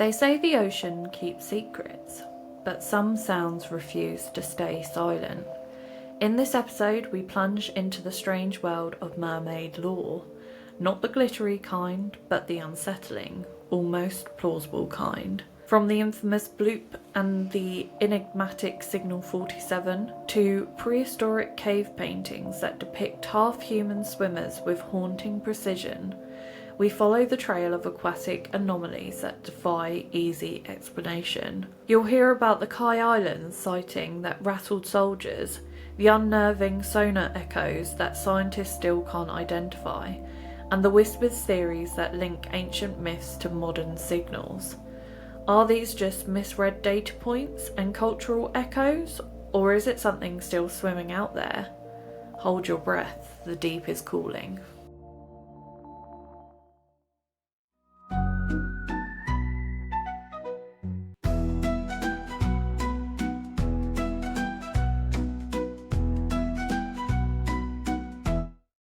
They say the ocean keeps secrets, but some sounds refuse to stay silent. In this episode, we plunge into the strange world of mermaid lore. Not the glittery kind, but the unsettling, almost plausible kind. From the infamous Bloop and the enigmatic Signal 47 to prehistoric cave paintings that depict half-human swimmers with haunting precision, we follow the trail of aquatic anomalies that defy easy explanation. You'll hear about the Kai Islands sighting that rattled soldiers, the unnerving sonar echoes that scientists still can't identify, and the whispered theories that link ancient myths to modern signals. Are these just misread data points and cultural echoes, or is it something still swimming out there? Hold your breath, the deep is calling.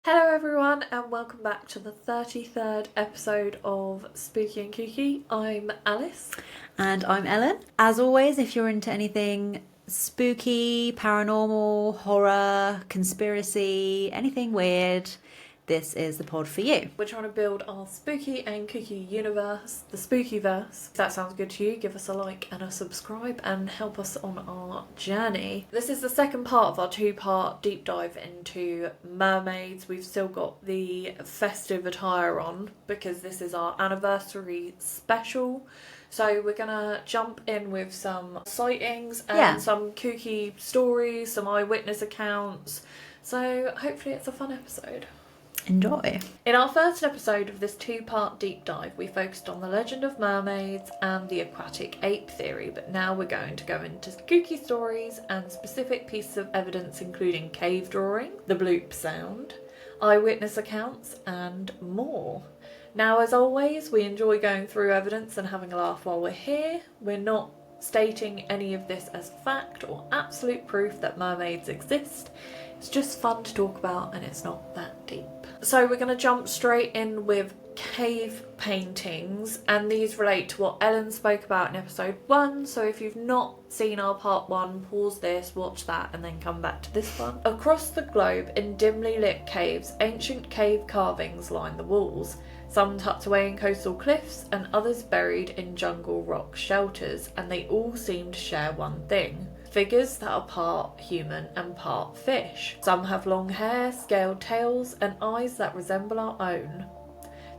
Hello everyone and welcome back to the 33rd episode of Spooky and Kooky. I'm Alice. And I'm Ellen. As always, if you're into anything spooky, paranormal, horror, conspiracy, anything weird, this is the pod for you. We're trying to build our spooky and kooky universe, the Spookyverse. If that sounds good to you, give us a like and a subscribe and help us on our journey. This is the second part of our two-part deep dive into mermaids. We've still got the festive attire on because this is our anniversary special. So we're going to jump in with some sightings and some kooky stories, some eyewitness accounts. So hopefully it's a fun episode. Enjoy. In our first episode of this two-part deep dive, we focused on the legend of mermaids and the aquatic ape theory, but now we're going to go into kooky stories and specific pieces of evidence including cave drawing, the bloop sound, eyewitness accounts, and more. Now, as always, we enjoy going through evidence and having a laugh while we're here. We're not stating any of this as fact or absolute proof that mermaids exist. It's just fun to talk about and it's not that deep. So we're going to jump straight in with cave paintings, and these relate to what Ellen spoke about in episode 1. So if you've not seen our part 1, pause this, watch that, and then come back to this one. Across the globe, in dimly lit caves, ancient cave carvings line the walls. Some tucked away in coastal cliffs and others buried in jungle rock shelters, and they all seem to share one thing. Figures that are part human and part fish. Some have long hair, scaled tails, and eyes that resemble our own.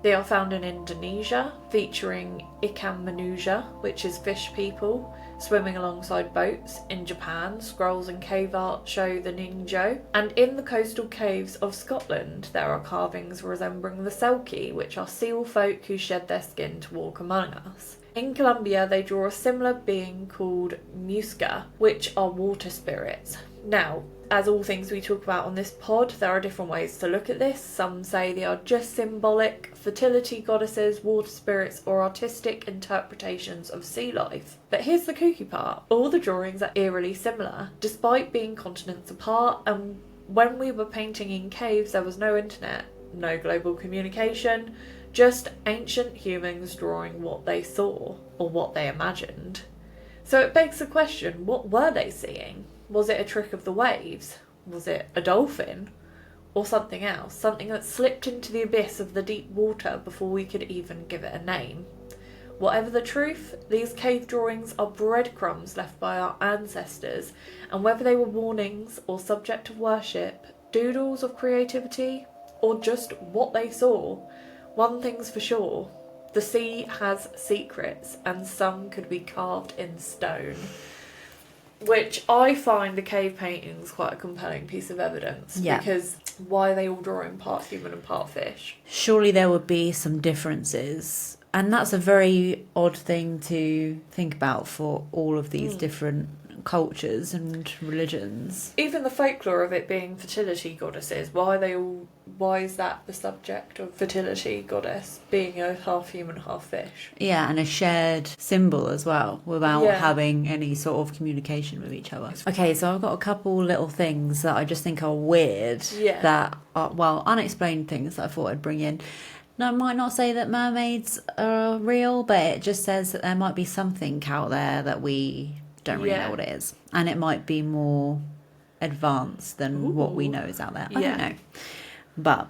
They are found in Indonesia, featuring ikan manusia, which is fish people, swimming alongside boats. In Japan, scrolls and cave art show the ninjo. And in the coastal caves of Scotland, there are carvings resembling the selkie, which are seal folk who shed their skin to walk among us. In Colombia, they draw a similar being called musca, which are water spirits. Now, as all things we talk about on this pod, there are different ways to look at this. Some say they are just symbolic, fertility goddesses, water spirits, or artistic interpretations of sea life. But here's the kooky part. All the drawings are eerily similar, despite being continents apart, and when we were painting in caves, there was no internet, no global communication, just ancient humans drawing what they saw, or what they imagined. So it begs the question, what were they seeing? Was it a trick of the waves? Was it a dolphin? Or something else? Something that slipped into the abyss of the deep water before we could even give it a name? Whatever the truth, these cave drawings are breadcrumbs left by our ancestors, and whether they were warnings or subject of worship, doodles of creativity, or just what they saw, one thing's for sure, the sea has secrets and some could be carved in stone. Which I find the cave paintings quite a compelling piece of evidence. Yeah. Because why are they all drawing part human and part fish? Surely there would be some differences. And that's a very odd thing to think about for all of these different cultures and religions. Even the folklore of it being fertility goddesses, why is that the subject of fertility goddess being a half human, half fish? Yeah, and a shared symbol as well, without having any sort of communication with each other. Okay, so I've got a couple little things that I just think are weird, that are, well, unexplained things that I thought I'd bring in. No, it might not say that mermaids are real, but it just says that there might be something out there that we don't really know what it is. And it might be more advanced than what we know is out there. I don't know. But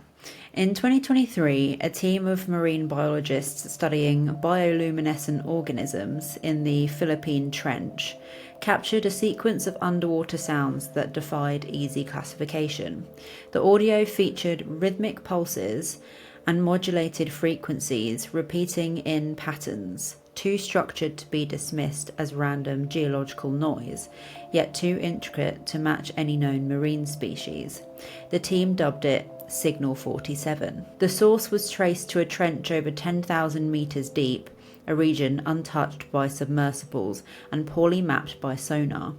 in 2023, a team of marine biologists studying bioluminescent organisms in the Philippine Trench captured a sequence of underwater sounds that defied easy classification. The audio featured rhythmic pulses and modulated frequencies repeating in patterns, too structured to be dismissed as random geological noise, yet too intricate to match any known marine species. The team dubbed it Signal 47. The source was traced to a trench over 10,000 metres deep, a region untouched by submersibles and poorly mapped by sonar.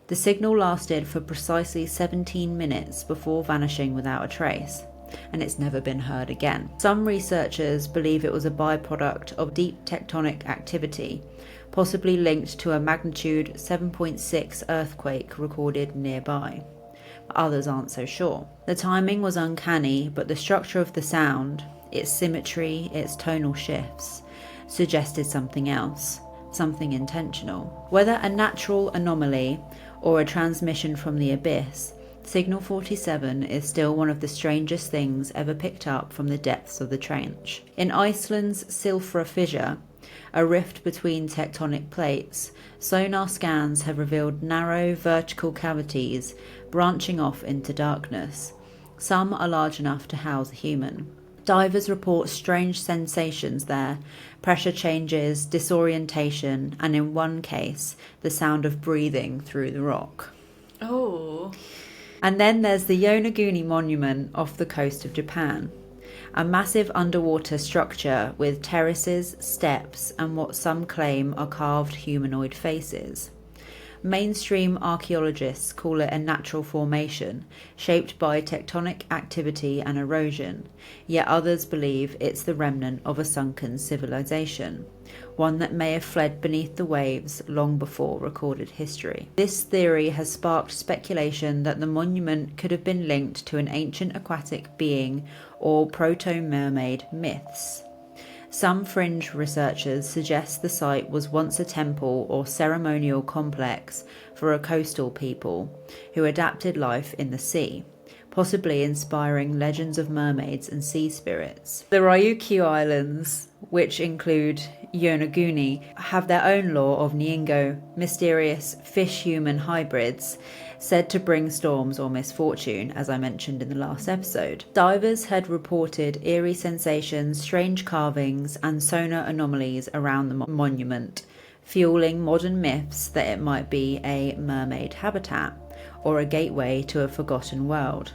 The signal lasted for precisely 17 minutes before vanishing without a trace, and it's never been heard again. Some researchers believe it was a byproduct of deep tectonic activity, possibly linked to a magnitude 7.6 earthquake recorded nearby. Others aren't so sure. The timing was uncanny, but the structure of the sound, its symmetry, its tonal shifts, suggested something else, something intentional. Whether a natural anomaly or a transmission from the abyss, Signal 47 is still one of the strangest things ever picked up from the depths of the trench. In Iceland's Silfra fissure, a rift between tectonic plates, sonar scans have revealed narrow vertical cavities branching off into darkness. Some are large enough to house a human. Divers report strange sensations there, pressure changes, disorientation, and in one case, the sound of breathing through the rock. Oh. And then there's the Yonaguni Monument off the coast of Japan, a massive underwater structure with terraces, steps, and what some claim are carved humanoid faces. Mainstream archaeologists call it a natural formation, shaped by tectonic activity and erosion, yet others believe it's the remnant of a sunken civilization, one that may have fled beneath the waves long before recorded history. This theory has sparked speculation that the monument could have been linked to an ancient aquatic being or proto-mermaid myths. Some fringe researchers suggest the site was once a temple or ceremonial complex for a coastal people who adapted life in the sea, possibly inspiring legends of mermaids and sea spirits. The Ryukyu Islands, which include Yonaguni, have their own lore of Nyingo, mysterious fish-human hybrids said to bring storms or misfortune, as I mentioned in the last episode. Divers had reported eerie sensations, strange carvings, and sonar anomalies around the monument, fueling modern myths that it might be a mermaid habitat or a gateway to a forgotten world.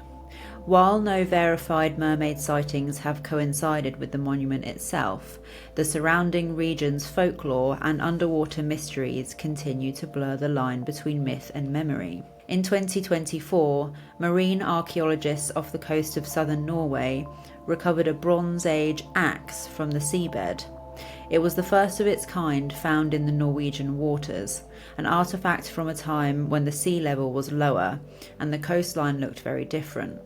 While no verified mermaid sightings have coincided with the monument itself, the surrounding region's folklore and underwater mysteries continue to blur the line between myth and memory. In 2024, marine archaeologists off the coast of southern Norway recovered a Bronze Age axe from the seabed. It was the first of its kind found in the Norwegian waters, an artifact from a time when the sea level was lower and the coastline looked very different.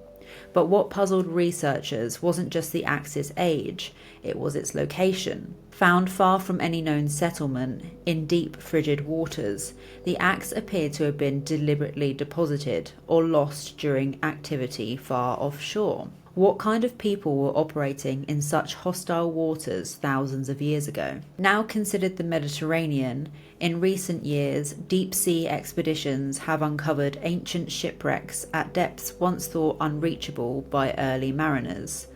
But what puzzled researchers wasn't just the axe's age, it was its location. Found far from any known settlement, in deep frigid waters, the axe appeared to have been deliberately deposited or lost during activity far offshore. What kind of people were operating in such hostile waters thousands of years ago? Now considered the Mediterranean, in recent years, deep-sea expeditions have uncovered ancient shipwrecks at depths once thought unreachable by early mariners.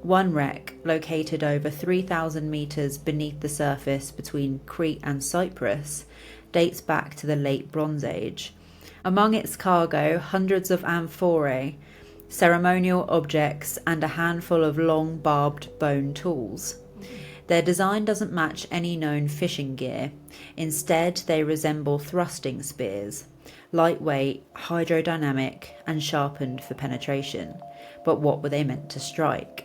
One wreck, located over 3,000 metres beneath the surface between Crete and Cyprus, dates back to the late Bronze Age. Among its cargo, hundreds of amphorae, ceremonial objects, and a handful of long barbed bone tools. Their design doesn't match any known fishing gear. Instead, they resemble thrusting spears, lightweight, hydrodynamic, and sharpened for penetration. But what were they meant to strike?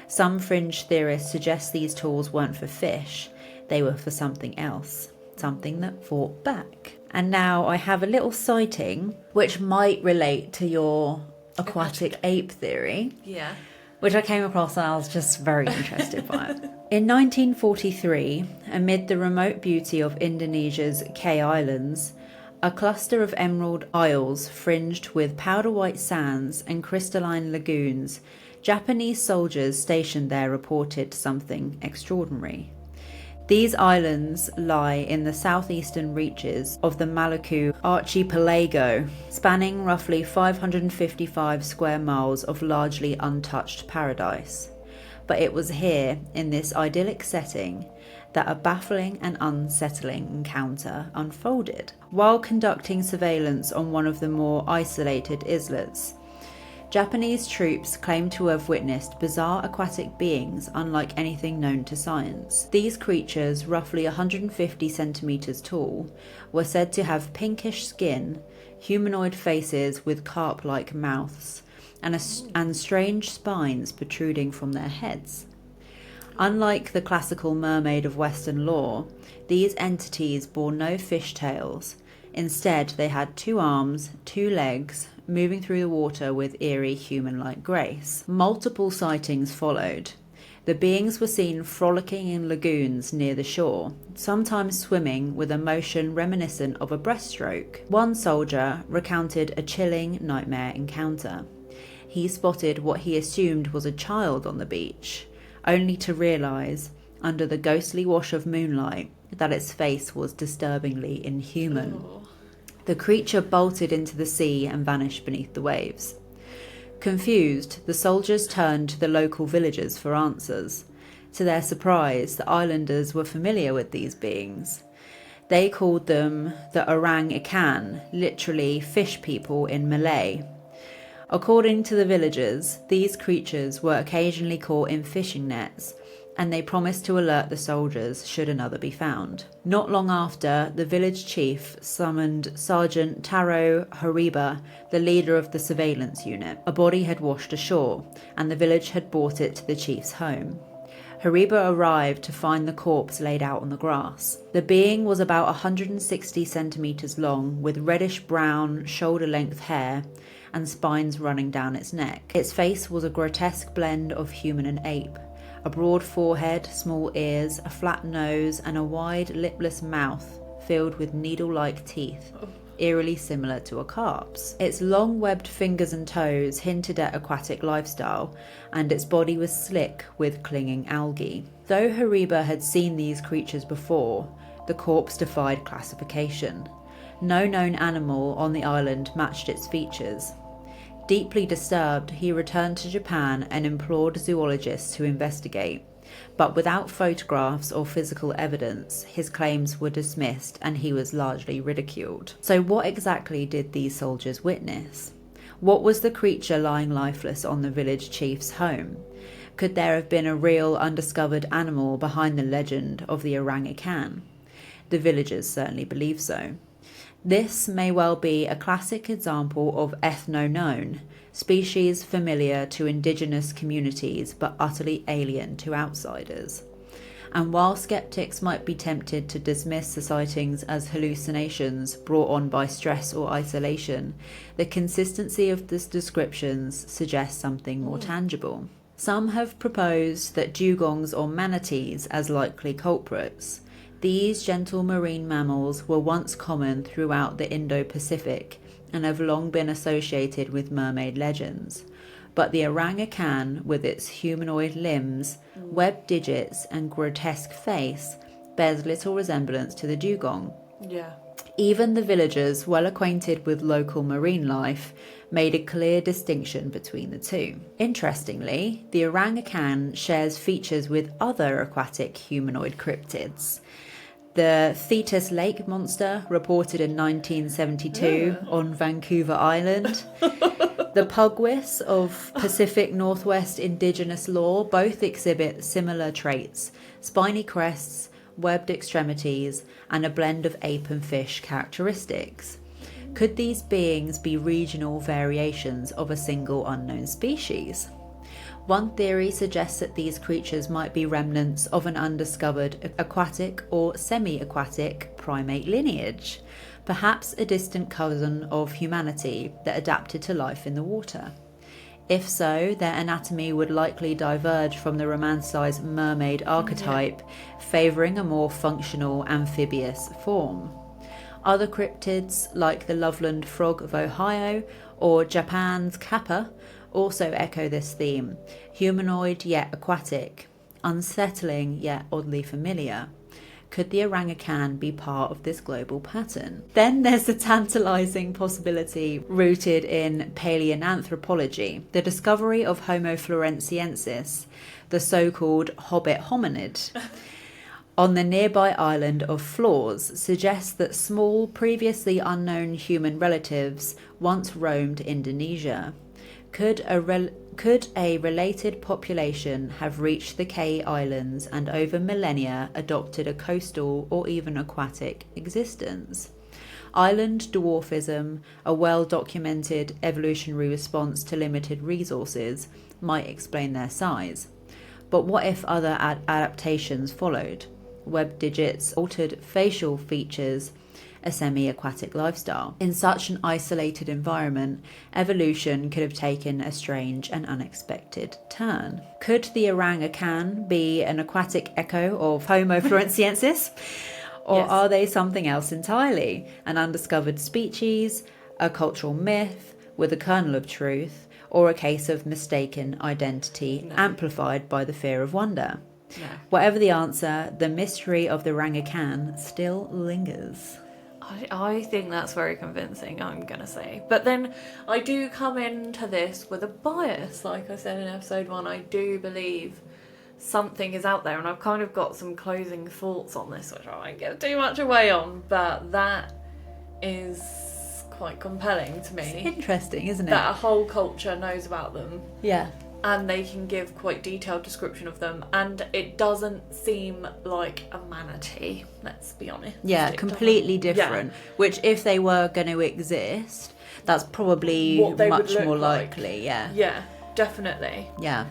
Some fringe theorists suggest these tools weren't for fish, they were for something else, something that fought back. And now I have a little sighting which might relate to your aquatic ape theory. Yeah. which I came across and I was just very interested by it. In 1943, amid the remote beauty of Indonesia's K Islands, a cluster of emerald isles fringed with powder white sands and crystalline lagoons, Japanese soldiers stationed there reported something extraordinary. These islands lie in the southeastern reaches of the Maluku archipelago, spanning roughly 555 square miles of largely untouched paradise. But it was here, in this idyllic setting, that a baffling and unsettling encounter unfolded. While conducting surveillance on one of the more isolated islets, Japanese troops claim to have witnessed bizarre aquatic beings unlike anything known to science. These creatures, roughly 150 centimetres tall, were said to have pinkish skin, humanoid faces with carp-like mouths, and strange spines protruding from their heads. Unlike the classical mermaid of Western lore, these entities bore no fishtails. Instead, they had 2 arms, 2 legs, moving through the water with eerie human-like grace. Multiple sightings followed. The beings were seen frolicking in lagoons near the shore, sometimes swimming with a motion reminiscent of a breaststroke. One soldier recounted a chilling nightmare encounter. He spotted what he assumed was a child on the beach, only to realise, under the ghostly wash of moonlight, that its face was disturbingly inhuman. Oh. The creature bolted into the sea and vanished beneath the waves. Confused, the soldiers turned to the local villagers for answers. To their surprise, the islanders were familiar with these beings. They called them the Orang Ikan, literally fish people in Malay. According to the villagers, these creatures were occasionally caught in fishing nets, and they promised to alert the soldiers should another be found. Not long after, the village chief summoned Sergeant Taro Hariba, the leader of the surveillance unit. A body had washed ashore, and the village had brought it to the chief's home. Hariba arrived to find the corpse laid out on the grass. The being was about 160 centimetres long, with reddish-brown, shoulder-length hair and spines running down its neck. Its face was a grotesque blend of human and ape. A broad forehead, small ears, a flat nose, and a wide, lipless mouth filled with needle-like teeth, eerily similar to a carp's. Its long, webbed fingers and toes hinted at aquatic lifestyle, and its body was slick with clinging algae. Though Hariba had seen these creatures before, the corpse defied classification. No known animal on the island matched its features. Deeply disturbed, he returned to Japan and implored zoologists to investigate. But without photographs or physical evidence, his claims were dismissed and he was largely ridiculed. So what exactly did these soldiers witness? What was the creature lying lifeless on the village chief's home? Could there have been a real undiscovered animal behind the legend of the Orang Ikan? The villagers certainly believe so. This may well be a classic example of ethno-known, species familiar to indigenous communities but utterly alien to outsiders. And while skeptics might be tempted to dismiss the sightings as hallucinations brought on by stress or isolation, the consistency of these descriptions suggests something more tangible. Some have proposed that dugongs or manatees as likely culprits. These gentle marine mammals were once common throughout the Indo-Pacific and have long been associated with mermaid legends. But the Orang Ikan, with its humanoid limbs, webbed digits and grotesque face, bears little resemblance to the dugong. Yeah. Even the villagers, well acquainted with local marine life, made a clear distinction between the two. Interestingly, the Orang Ikan shares features with other aquatic humanoid cryptids. The Thetis Lake monster, reported in 1972 on Vancouver Island. The pugwis of Pacific Northwest indigenous lore both exhibit similar traits: spiny crests, webbed extremities, and a blend of ape and fish characteristics. Could these beings be regional variations of a single unknown species? One theory suggests that these creatures might be remnants of an undiscovered aquatic or semi-aquatic primate lineage, perhaps a distant cousin of humanity that adapted to life in the water. If so, their anatomy would likely diverge from the romanticised mermaid archetype, favouring a more functional amphibious form. Other cryptids, like the Loveland frog of Ohio or Japan's kappa, also echo this theme: humanoid yet aquatic, unsettling yet oddly familiar. Could the orangutan be part of this global pattern? Then there's the tantalising possibility rooted in paleoanthropology, the discovery of Homo floresiensis, the so-called hobbit hominid, on the nearby island of Flores, suggests that small, previously unknown human relatives once roamed Indonesia. Could a related population have reached the K Islands and over millennia adopted a coastal or even aquatic existence? Island dwarfism, a well-documented evolutionary response to limited resources, might explain their size. But what if other adaptations followed? Web digits, altered facial features, a semi-aquatic lifestyle. In such an isolated environment, evolution could have taken a strange and unexpected turn. Could the orangutan be an aquatic echo of Homo floresiensis? Or are they something else entirely? An undiscovered species, a cultural myth with a kernel of truth, or a case of mistaken identity amplified by the fear of wonder? No. Whatever the answer, the mystery of the orangutan still lingers. I think that's very convincing, I'm going to say. But then I do come into this with a bias. Like I said in episode 1, I do believe something is out there. And I've kind of got some closing thoughts on this, which I won't give too much away on. But that is quite compelling to me. It's interesting, isn't it? That a whole culture knows about them. Yeah. And they can give quite detailed description of them, and it doesn't seem like a manatee, let's be honest. Yeah, completely different. Yeah. Which, if they were going to exist, that's probably much more likely. Yeah. Yeah, definitely. Yeah.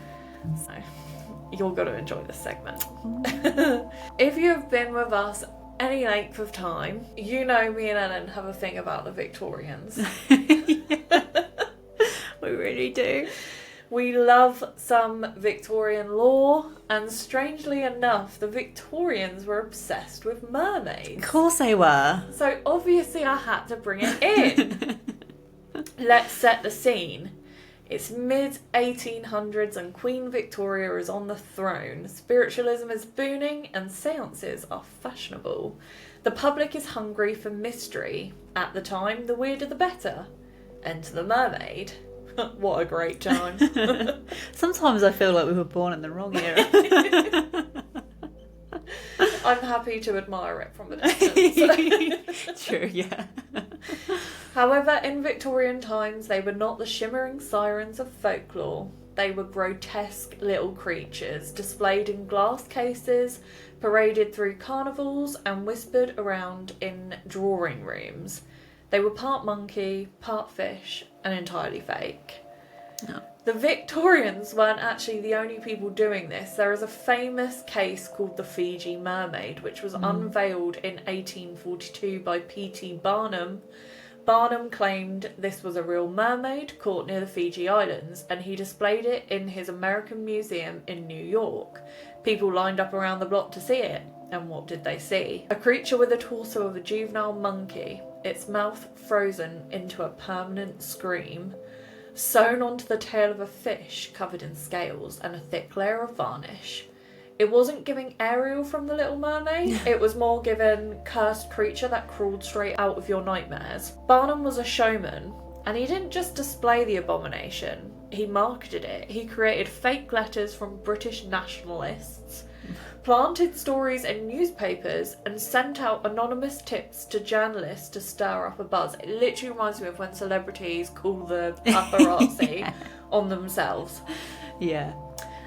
So, you're going to enjoy this segment. If you have been with us any length of time, you know me and Ellen have a thing about the Victorians. We really do. We love some Victorian lore, and strangely enough, the Victorians were obsessed with mermaids. Of course they were. So obviously I had to bring it in. Let's set the scene. It's mid-1800s and Queen Victoria is on the throne. Spiritualism is booming and seances are fashionable. The public is hungry for mystery. At the time, the weirder the better. Enter the mermaid. What a great time. Sometimes I feel like we were born in the wrong era. I'm happy to admire it from a distance. True, yeah. However, in Victorian times, they were not the shimmering sirens of folklore. They were grotesque little creatures, displayed in glass cases, paraded through carnivals, and whispered around in drawing rooms. They were part monkey, part fish, and entirely fake. No. The Victorians weren't actually the only people doing this. There is a famous case called the Fiji Mermaid, which was unveiled in 1842 by P.T. Barnum. Barnum claimed this was a real mermaid caught near the Fiji Islands, and he displayed it in his American Museum in New York. People lined up around the block to see it. And what did they see? A creature with the torso of a juvenile monkey, its mouth frozen into a permanent scream, sewn onto the tail of a fish covered in scales and a thick layer of varnish. It wasn't giving Ariel from The Little Mermaid, it was more given cursed creature that crawled straight out of your nightmares. Barnum was a showman, and he didn't just display the abomination, he marketed it. He created fake letters from British nationalists, planted stories in newspapers, and sent out anonymous tips to journalists to stir up a buzz. It literally reminds me of when celebrities call the paparazzi on themselves. Yeah.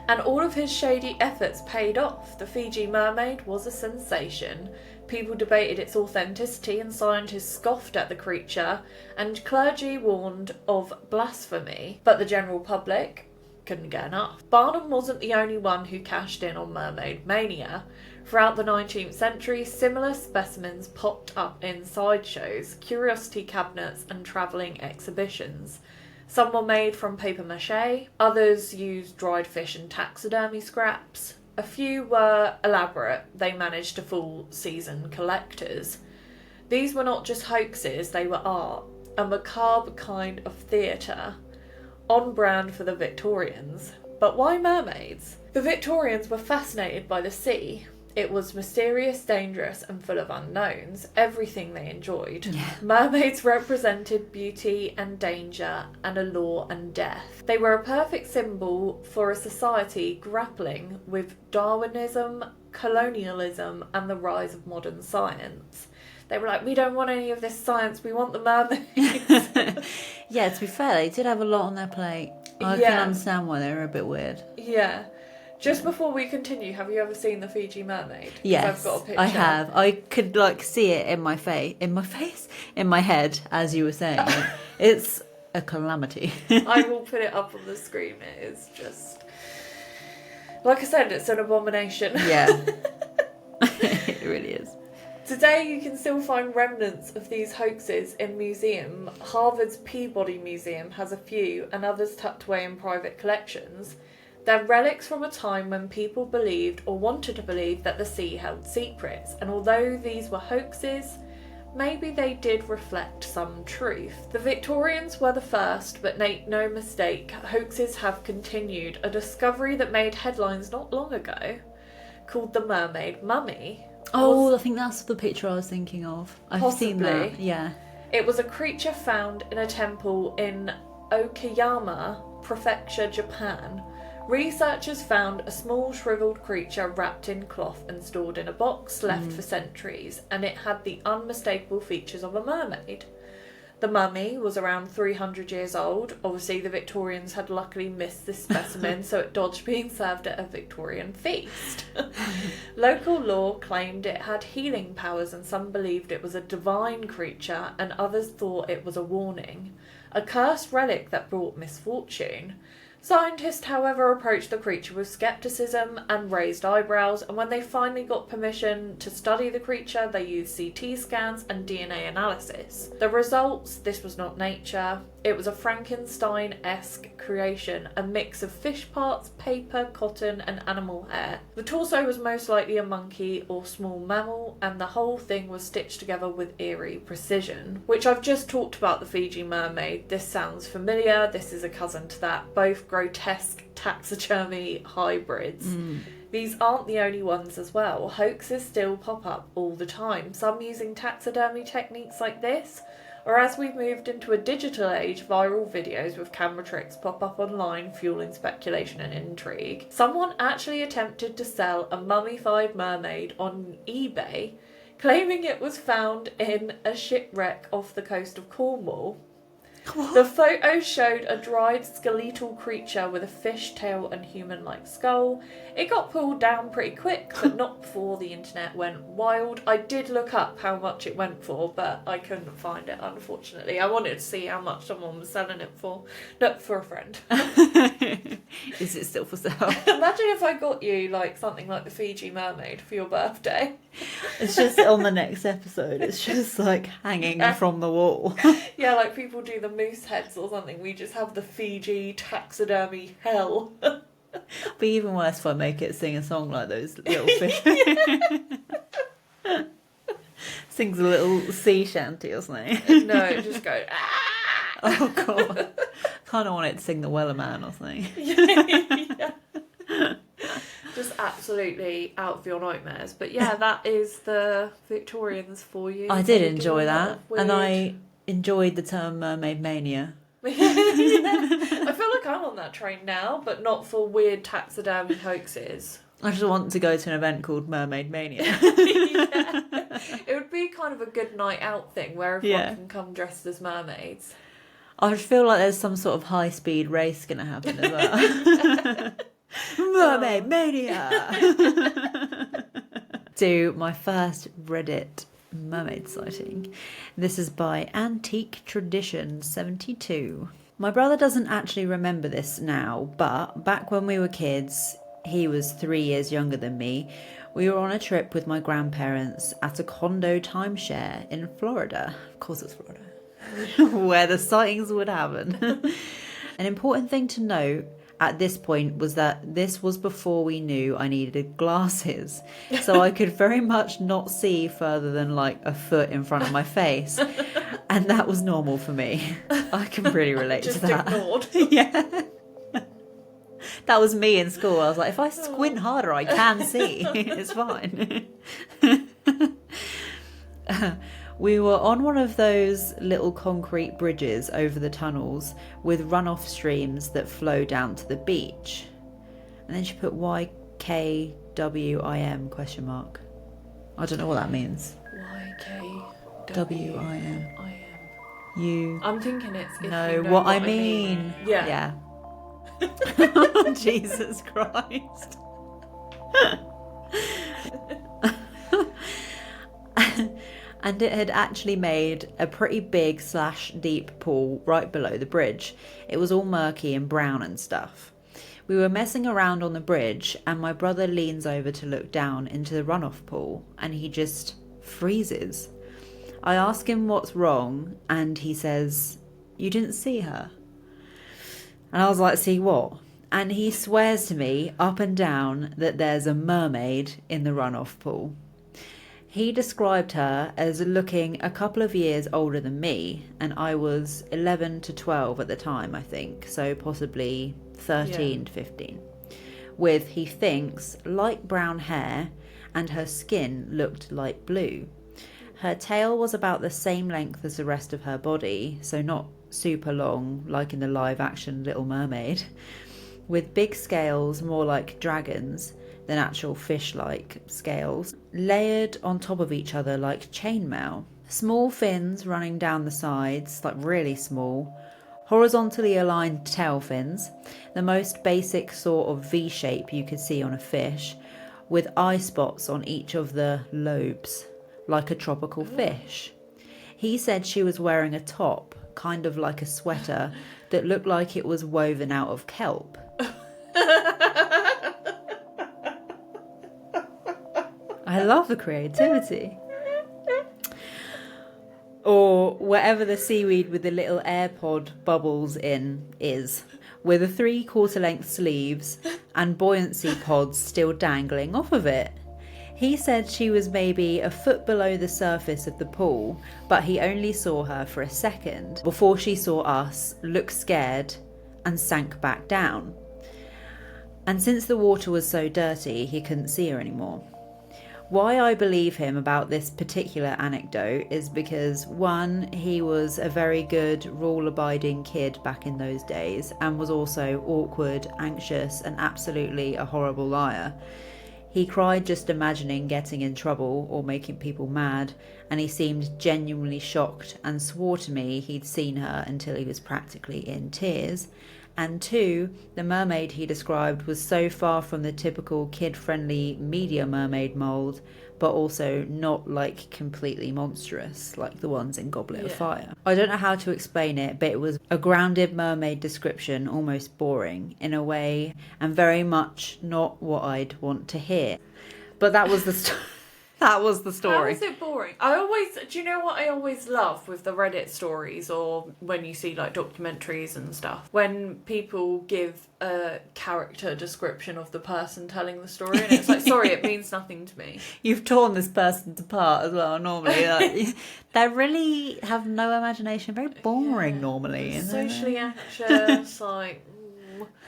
And all of his shady efforts paid off. The Fiji Mermaid was a sensation. People debated its authenticity and scientists scoffed at the creature, and clergy warned of blasphemy. But the general public couldn't get enough. Barnum wasn't the only one who cashed in on Mermaid Mania. Throughout the 19th century, similar specimens popped up in sideshows, curiosity cabinets, and travelling exhibitions. Some were made from paper mache, others used dried fish and taxidermy scraps. A few were elaborate, they managed to fool seasoned collectors. These were not just hoaxes, they were art, a macabre kind of theatre, on brand for the Victorians. But why mermaids? The Victorians were fascinated by the sea. It was mysterious, dangerous and full of unknowns, everything they enjoyed. Yeah. Mermaids represented beauty and danger and allure and death. They were a perfect symbol for a society grappling with Darwinism, colonialism and the rise of modern science. They were like, we don't want any of this science, we want the mermaids. Yeah, to be fair, they did have a lot on their plate. I can understand why they were a bit weird. Yeah. Just before we continue, have you ever seen the Fiji mermaid? Yes, I've got a picture. I have. I could see it in my head as you were saying it. It's a calamity. I will put it up on the screen. It is just, like I said, it's an abomination. Yeah, it really is. Today you can still find remnants of these hoaxes in museum. Harvard's Peabody Museum has a few, and others tucked away in private collections. They're relics from a time when people believed or wanted to believe that the sea held secrets, and although these were hoaxes, maybe they did reflect some truth. The Victorians were the first, but make no mistake, hoaxes have continued. A discovery that made headlines not long ago, called the Mermaid Mummy. I think that's the picture I was thinking of. I've seen that, yeah. It was a creature found in a temple in Okayama Prefecture, Japan. Researchers found a small shriveled creature wrapped in cloth and stored in a box left for centuries, and it had the unmistakable features of a mermaid. The mummy was around 300 years old. Obviously, the Victorians had luckily missed this specimen, so it dodged being served at a Victorian feast. Local lore claimed it had healing powers, and some believed it was a divine creature, and others thought it was a warning. A cursed relic that brought misfortune. Scientists, however, approached the creature with scepticism and raised eyebrows, and when they finally got permission to study the creature, they used CT scans and DNA analysis. The results: this was not nature. It was a Frankenstein-esque creation, a mix of fish parts, paper, cotton and animal hair. The torso was most likely a monkey or small mammal, and the whole thing was stitched together with eerie precision. Which I've just talked about the Fiji mermaid. This sounds familiar. This is a cousin to that. Both grotesque taxidermy hybrids. These aren't the only ones as well. Hoaxes still pop up all the time, some using taxidermy techniques like this, or as we've moved into a digital age, viral videos with camera tricks pop up online, fueling speculation and intrigue. Someone actually attempted to sell a mummified mermaid on eBay, claiming it was found in a shipwreck off the coast of Cornwall. What? The photos showed a dried skeletal creature with a fish tail and human-like skull. It got pulled down pretty quick, but not before the internet went wild. I did look up how much it went for, but I couldn't find it, unfortunately. I wanted to see how much someone was selling it for. No, for a friend. Is it still for sale? Imagine if I got you like something like the Fiji mermaid for your birthday. It's just on the next episode. It's just like hanging from the wall. Yeah, like people do the moose heads or something. We just have the Fiji taxidermy hell. Be even worse if I make it sing a song like those little fish. Sings a little sea shanty or something. No, it just goes, ah! Oh god. Kind of want it to sing the Wellerman or something. Yeah. Just absolutely out of your nightmares. But yeah, that is the Victorians for you. I did They do enjoy a lot that, of weird- and I enjoyed the term Mermaid Mania. Yeah. I feel like I'm on that train now, but not for weird taxidermy hoaxes. I just want to go to an event called Mermaid Mania. Yeah. It would be kind of a good night out thing where everyone can come dressed as mermaids. I just feel like there's some sort of high-speed race going to happen as well. Mermaid Mania! To my first Reddit mermaid sighting. This is by Antique Tradition 72. My brother doesn't actually remember this now, but back when we were kids, he was 3 years younger than me, we were on a trip with my grandparents at a condo timeshare in Florida. Of course it's Florida. where the sightings would happen. An important thing to note at this point was that this was before we knew I needed glasses, so I could very much not see further than like a foot in front of my face, and that was normal for me. I can really relate to that. Just ignored. Yeah. That was me in school. I was like, if I squint harder, I can see. It's fine. We were on one of those little concrete bridges over the tunnels with runoff streams that flow down to the beach. And then she put YKWIM ? I don't know what that means. YKWIM. You. I'm thinking it's if know, you know what I mean. Yeah. Jesus Christ. And it had actually made a pretty big / deep pool right below the bridge. It was all murky and brown and stuff. We were messing around on the bridge and my brother leans over to look down into the runoff pool and he just freezes. I ask him what's wrong and he says, "You didn't see her?" And I was like, "See what?" And he swears to me up and down that there's a mermaid in the runoff pool. He described her as looking a couple of years older than me, and I was 11 to 12 at the time, I think, so possibly 13 to 15. With, he thinks, light brown hair, and her skin looked light blue. Her tail was about the same length as the rest of her body, so not super long like in the live action Little Mermaid, with big scales more like dragons than actual fish-like scales, layered on top of each other like chainmail. Small fins running down the sides, like really small, horizontally aligned tail fins, the most basic sort of V-shape you could see on a fish, with eye spots on each of the lobes, like a tropical fish. He said she was wearing a top, kind of like a sweater, that looked like it was woven out of kelp. I love the creativity. Or whatever the seaweed with the little AirPod bubbles in is, with a 3/4 length sleeves and buoyancy pods still dangling off of it. He said she was maybe a foot below the surface of the pool, but he only saw her for a second before she saw us, look scared, and sank back down. And since the water was so dirty, he couldn't see her anymore. Why I believe him about this particular anecdote is because, one, he was a very good rule-abiding kid back in those days and was also awkward, anxious, and absolutely a horrible liar. He cried just imagining getting in trouble or making people mad, and he seemed genuinely shocked and swore to me he'd seen her until he was practically in tears. And two, the mermaid he described was so far from the typical kid-friendly media mermaid mould, but also not like completely monstrous like the ones in Goblet of Fire. I don't know how to explain it, but it was a grounded mermaid description, almost boring in a way, and very much not what I'd want to hear. But that was the that was the story. How is it boring? Do you know what I always love with the Reddit stories, or when you see like documentaries and stuff, when people give a character description of the person telling the story, and it's like, sorry, it means nothing to me. You've torn this person apart as well, normally. Like, they really have no imagination, very boring normally. Socially anxious, like...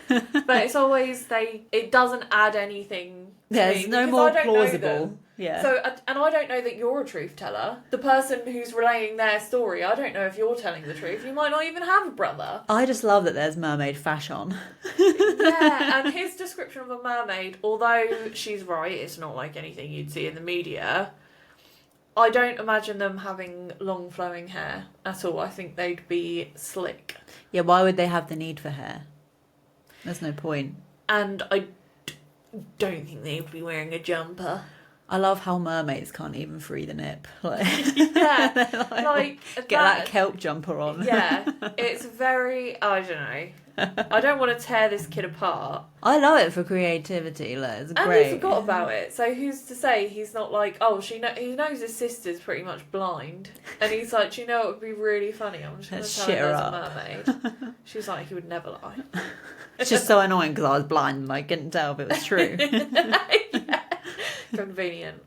But it's always, it doesn't add anything to There's me, no because more I don't know plausible. them. Yeah. So, and I don't know that you're a truth teller. The person who's relaying their story, I don't know if you're telling the truth. You might not even have a brother. I just love that there's mermaid fashion. Yeah, and his description of a mermaid, although she's right, it's not like anything you'd see in the media. I don't imagine them having long flowing hair at all. I think they'd be slick. Yeah, why would they have the need for hair? There's no point. And I don't think they would be wearing a jumper. I love how mermaids can't even free the nip. Like, Yeah, like get that kelp jumper on. Yeah, it's very, I don't know. I don't want to tear this kid apart. I love it for creativity. Like, it's And great. he forgot about it. So who's to say he's not like, oh, he knows his sister's pretty much blind. And he's like, do you know what would be really funny? I'm just going to tell her there's a mermaid. She's like, he would never lie. It's just so annoying because I was blind and I couldn't tell if it was true. Yeah. Convenient.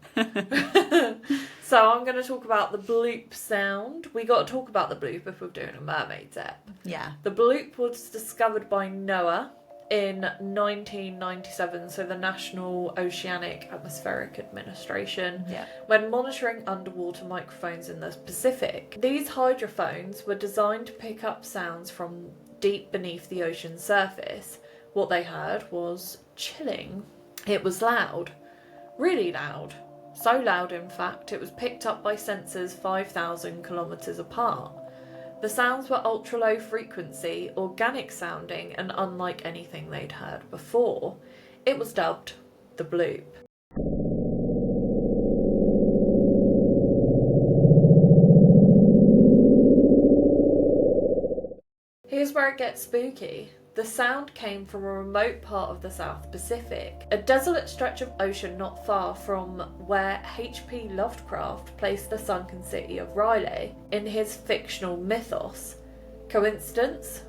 So I'm going to talk about the bloop sound. We got to talk about the bloop if we're doing a mermaid's ep. Yeah. The bloop was discovered by NOAA in 1997, so the National Oceanic Atmospheric Administration, when monitoring underwater microphones in the Pacific. These hydrophones were designed to pick up sounds from deep beneath the ocean's surface. What they heard was chilling. It was loud. Really loud. So loud, in fact, it was picked up by sensors 5,000 kilometres apart. The sounds were ultra-low frequency, organic sounding, and unlike anything they'd heard before. It was dubbed the Bloop. Here's where it gets spooky. The sound came from a remote part of the South Pacific, a desolate stretch of ocean not far from where H.P. Lovecraft placed the sunken city of R'lyeh in his fictional mythos. Coincidence?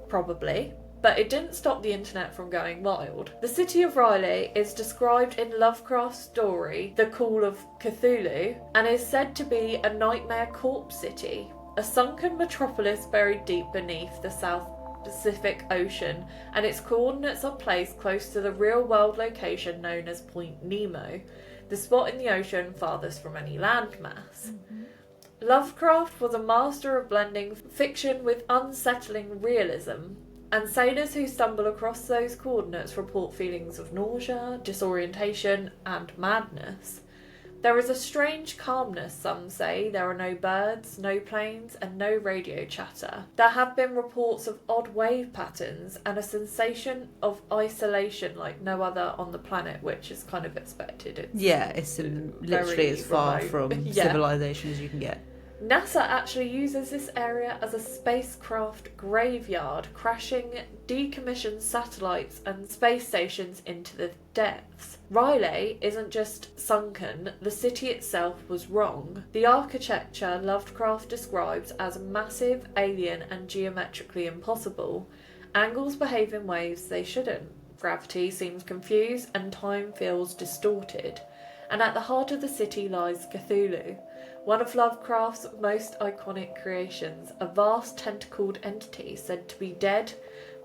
Probably. But it didn't stop the internet from going wild. The city of R'lyeh is described in Lovecraft's story, The Call of Cthulhu, and is said to be a nightmare corpse city, a sunken metropolis buried deep beneath the South Pacific Ocean, and its coordinates are placed close to the real-world location known as Point Nemo, the spot in the ocean farthest from any landmass. Lovecraft was a master of blending fiction with unsettling realism, and sailors who stumble across those coordinates report feelings of nausea, disorientation, and madness. There is a strange calmness, some say. There are no birds, no planes, and no radio chatter. There have been reports of odd wave patterns and a sensation of isolation like no other on the planet, which is kind of expected. It's literally as far from civilization as you can get. NASA actually uses this area as a spacecraft graveyard, crashing decommissioned satellites and space stations into the depths. R'lyeh isn't just sunken, the city itself was wrong. The architecture Lovecraft describes as massive, alien and geometrically impossible. Angles behave in ways they shouldn't. Gravity seems confused and time feels distorted. And at the heart of the city lies Cthulhu, one of Lovecraft's most iconic creations, a vast tentacled entity said to be dead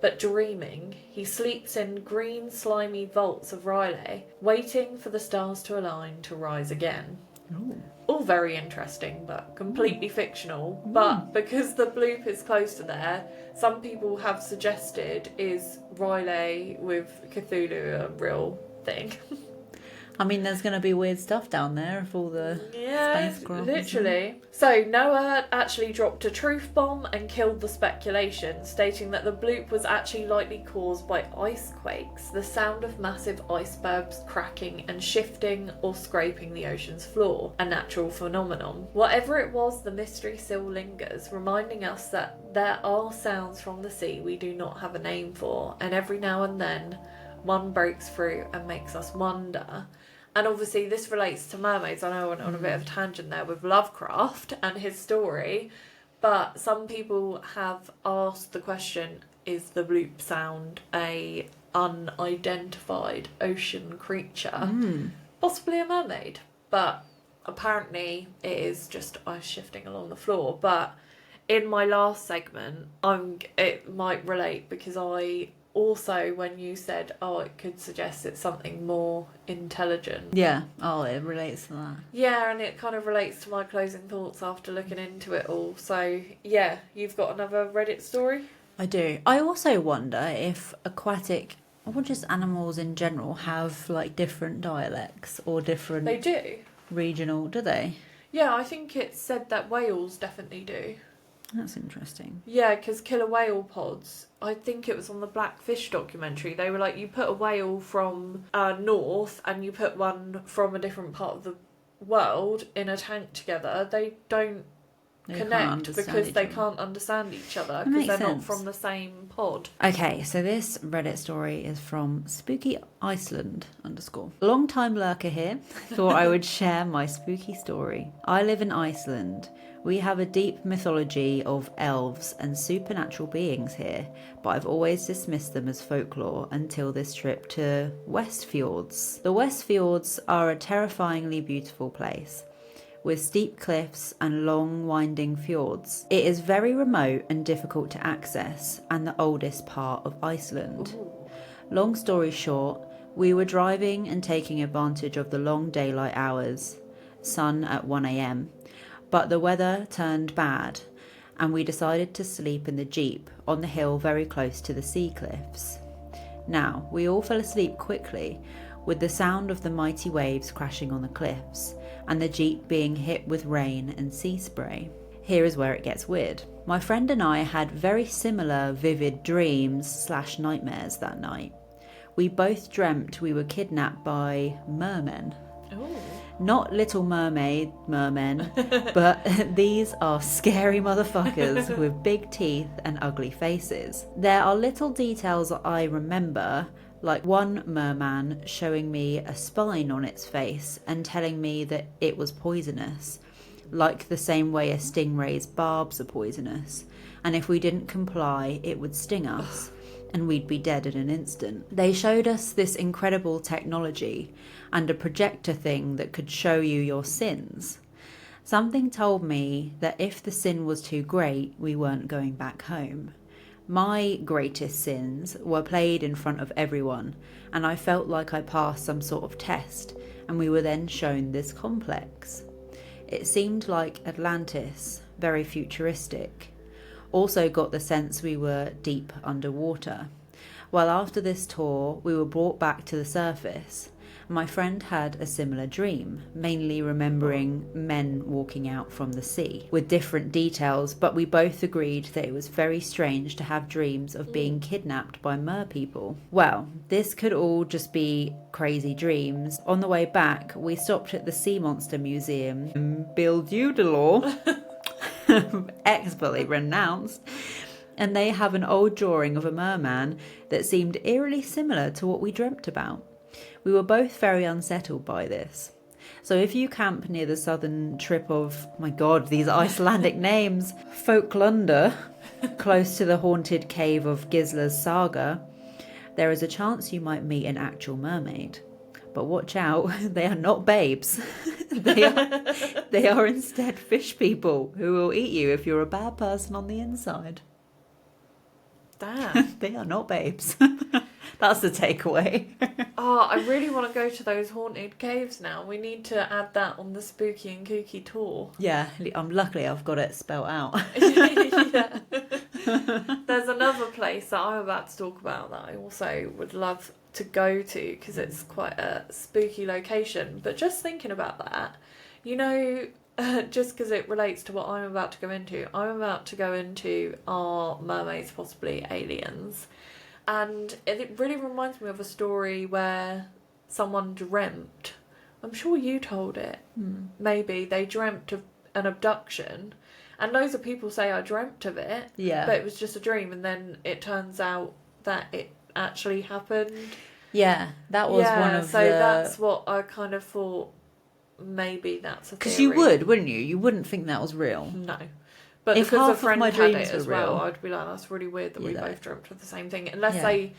but dreaming. He sleeps in green slimy vaults of R'lyeh, waiting for the stars to align to rise again. Ooh. All very interesting but completely fictional, but because the Bloop is close to there, some people have suggested is R'lyeh with Cthulhu a real thing. I mean, there's going to be weird stuff down there if all the spacecraft. Literally. So NOAA actually dropped a truth bomb and killed the speculation, stating that the Bloop was actually likely caused by ice quakes, the sound of massive icebergs cracking and shifting or scraping the ocean's floor, a natural phenomenon. Whatever it was, the mystery still lingers, reminding us that there are sounds from the sea we do not have a name for, and every now and then one breaks through and makes us wonder. And obviously this relates to mermaids. I know I went on a bit of a tangent there with Lovecraft and his story, but some people have asked the question, is the Bloop sound a unidentified ocean creature? Possibly a mermaid, but apparently it is just ice shifting along the floor. But in my last segment, it might relate because I also, when you said, it could suggest it's something more intelligent. Yeah, it relates to that. Yeah, and it kind of relates to my closing thoughts after looking into it all. So, yeah, you've got another Reddit story? I do. I also wonder if aquatic, or just animals in general, have like different dialects or different... They do. Regional, do they? Yeah, I think it said that whales definitely do. That's interesting. Yeah, because killer whale pods, I think it was on the Blackfish documentary, they were like, you put a whale from north and you put one from a different part of the world in a tank together, they don't connect because they can't understand each other because they're not from the same pod. Okay, so this Reddit story is from Spooky Iceland _ long time lurker here. Thought I would share my spooky story. I live in Iceland. We have a deep mythology of elves and supernatural beings here, but I've always dismissed them as folklore until this trip to Westfjords. The Westfjords are a terrifyingly beautiful place, with steep cliffs and long winding fjords. It is very remote and difficult to access, and the oldest part of Iceland. Ooh. Long story short, we were driving and taking advantage of the long daylight hours, sun at 1 a.m, but the weather turned bad, and we decided to sleep in the Jeep on the hill very close to the sea cliffs. Now, we all fell asleep quickly, with the sound of the mighty waves crashing on the cliffs, and the Jeep being hit with rain and sea spray. Here is where it gets weird. My friend and I had very similar vivid dreams/nightmares that night. We both dreamt we were kidnapped by mermen. Ooh. Not Little Mermaid mermen, but these are scary motherfuckers with big teeth and ugly faces. There are little details that I remember, like one merman showing me a spine on its face and telling me that it was poisonous, like the same way a stingray's barbs are poisonous, and if we didn't comply it would sting us and we'd be dead in an instant. They showed us this incredible technology and a projector thing that could show you your sins. Something told me that if the sin was too great, we weren't going back home. My greatest sins were played in front of everyone, and I felt like I passed some sort of test, and we were then shown this complex. It seemed like Atlantis, very futuristic. Also got the sense we were deep underwater. Well, after this tour, we were brought back to the surface. My friend had a similar dream, mainly remembering men walking out from the sea, with different details, but we both agreed that it was very strange to have dreams of being kidnapped by merpeople. Well, this could all just be crazy dreams. On the way back, we stopped at the Sea Monster Museum in Bildudalor, expertly pronounced, and they have an old drawing of a merman that seemed eerily similar to what we dreamt about. We were both very unsettled by this. So if you camp near the southern tip of, my god, these Icelandic names, Folklunda, close to the haunted cave of Gisla's Saga, there is a chance you might meet an actual mermaid. But watch out, they are not babes. They are instead fish people who will eat you if you're a bad person on the inside. Damn. They are not babes. That's the takeaway. Oh, I really want to go to those haunted caves now. We need to add that on the spooky and kooky tour. Yeah, luckily I've got it spelt out. Yeah. There's another place that I'm about to talk about that I also would love to go to because it's quite a spooky location. But just thinking about that, you know, just because it relates to what I'm about to go into, are mermaids, possibly aliens. And it really reminds me of a story where someone dreamt, I'm sure you told it, maybe, they dreamt of an abduction. And loads of people say I dreamt of it, but it was just a dream. And then it turns out that it actually happened. Yeah, that was one of so that's what I kind of thought, maybe that's a theory. Because you would, wouldn't you? You wouldn't think that was real. No. But if because half a friend of my had dreams it as were well, real, I'd be like, that's really weird that we both dreamt of the same thing. Unless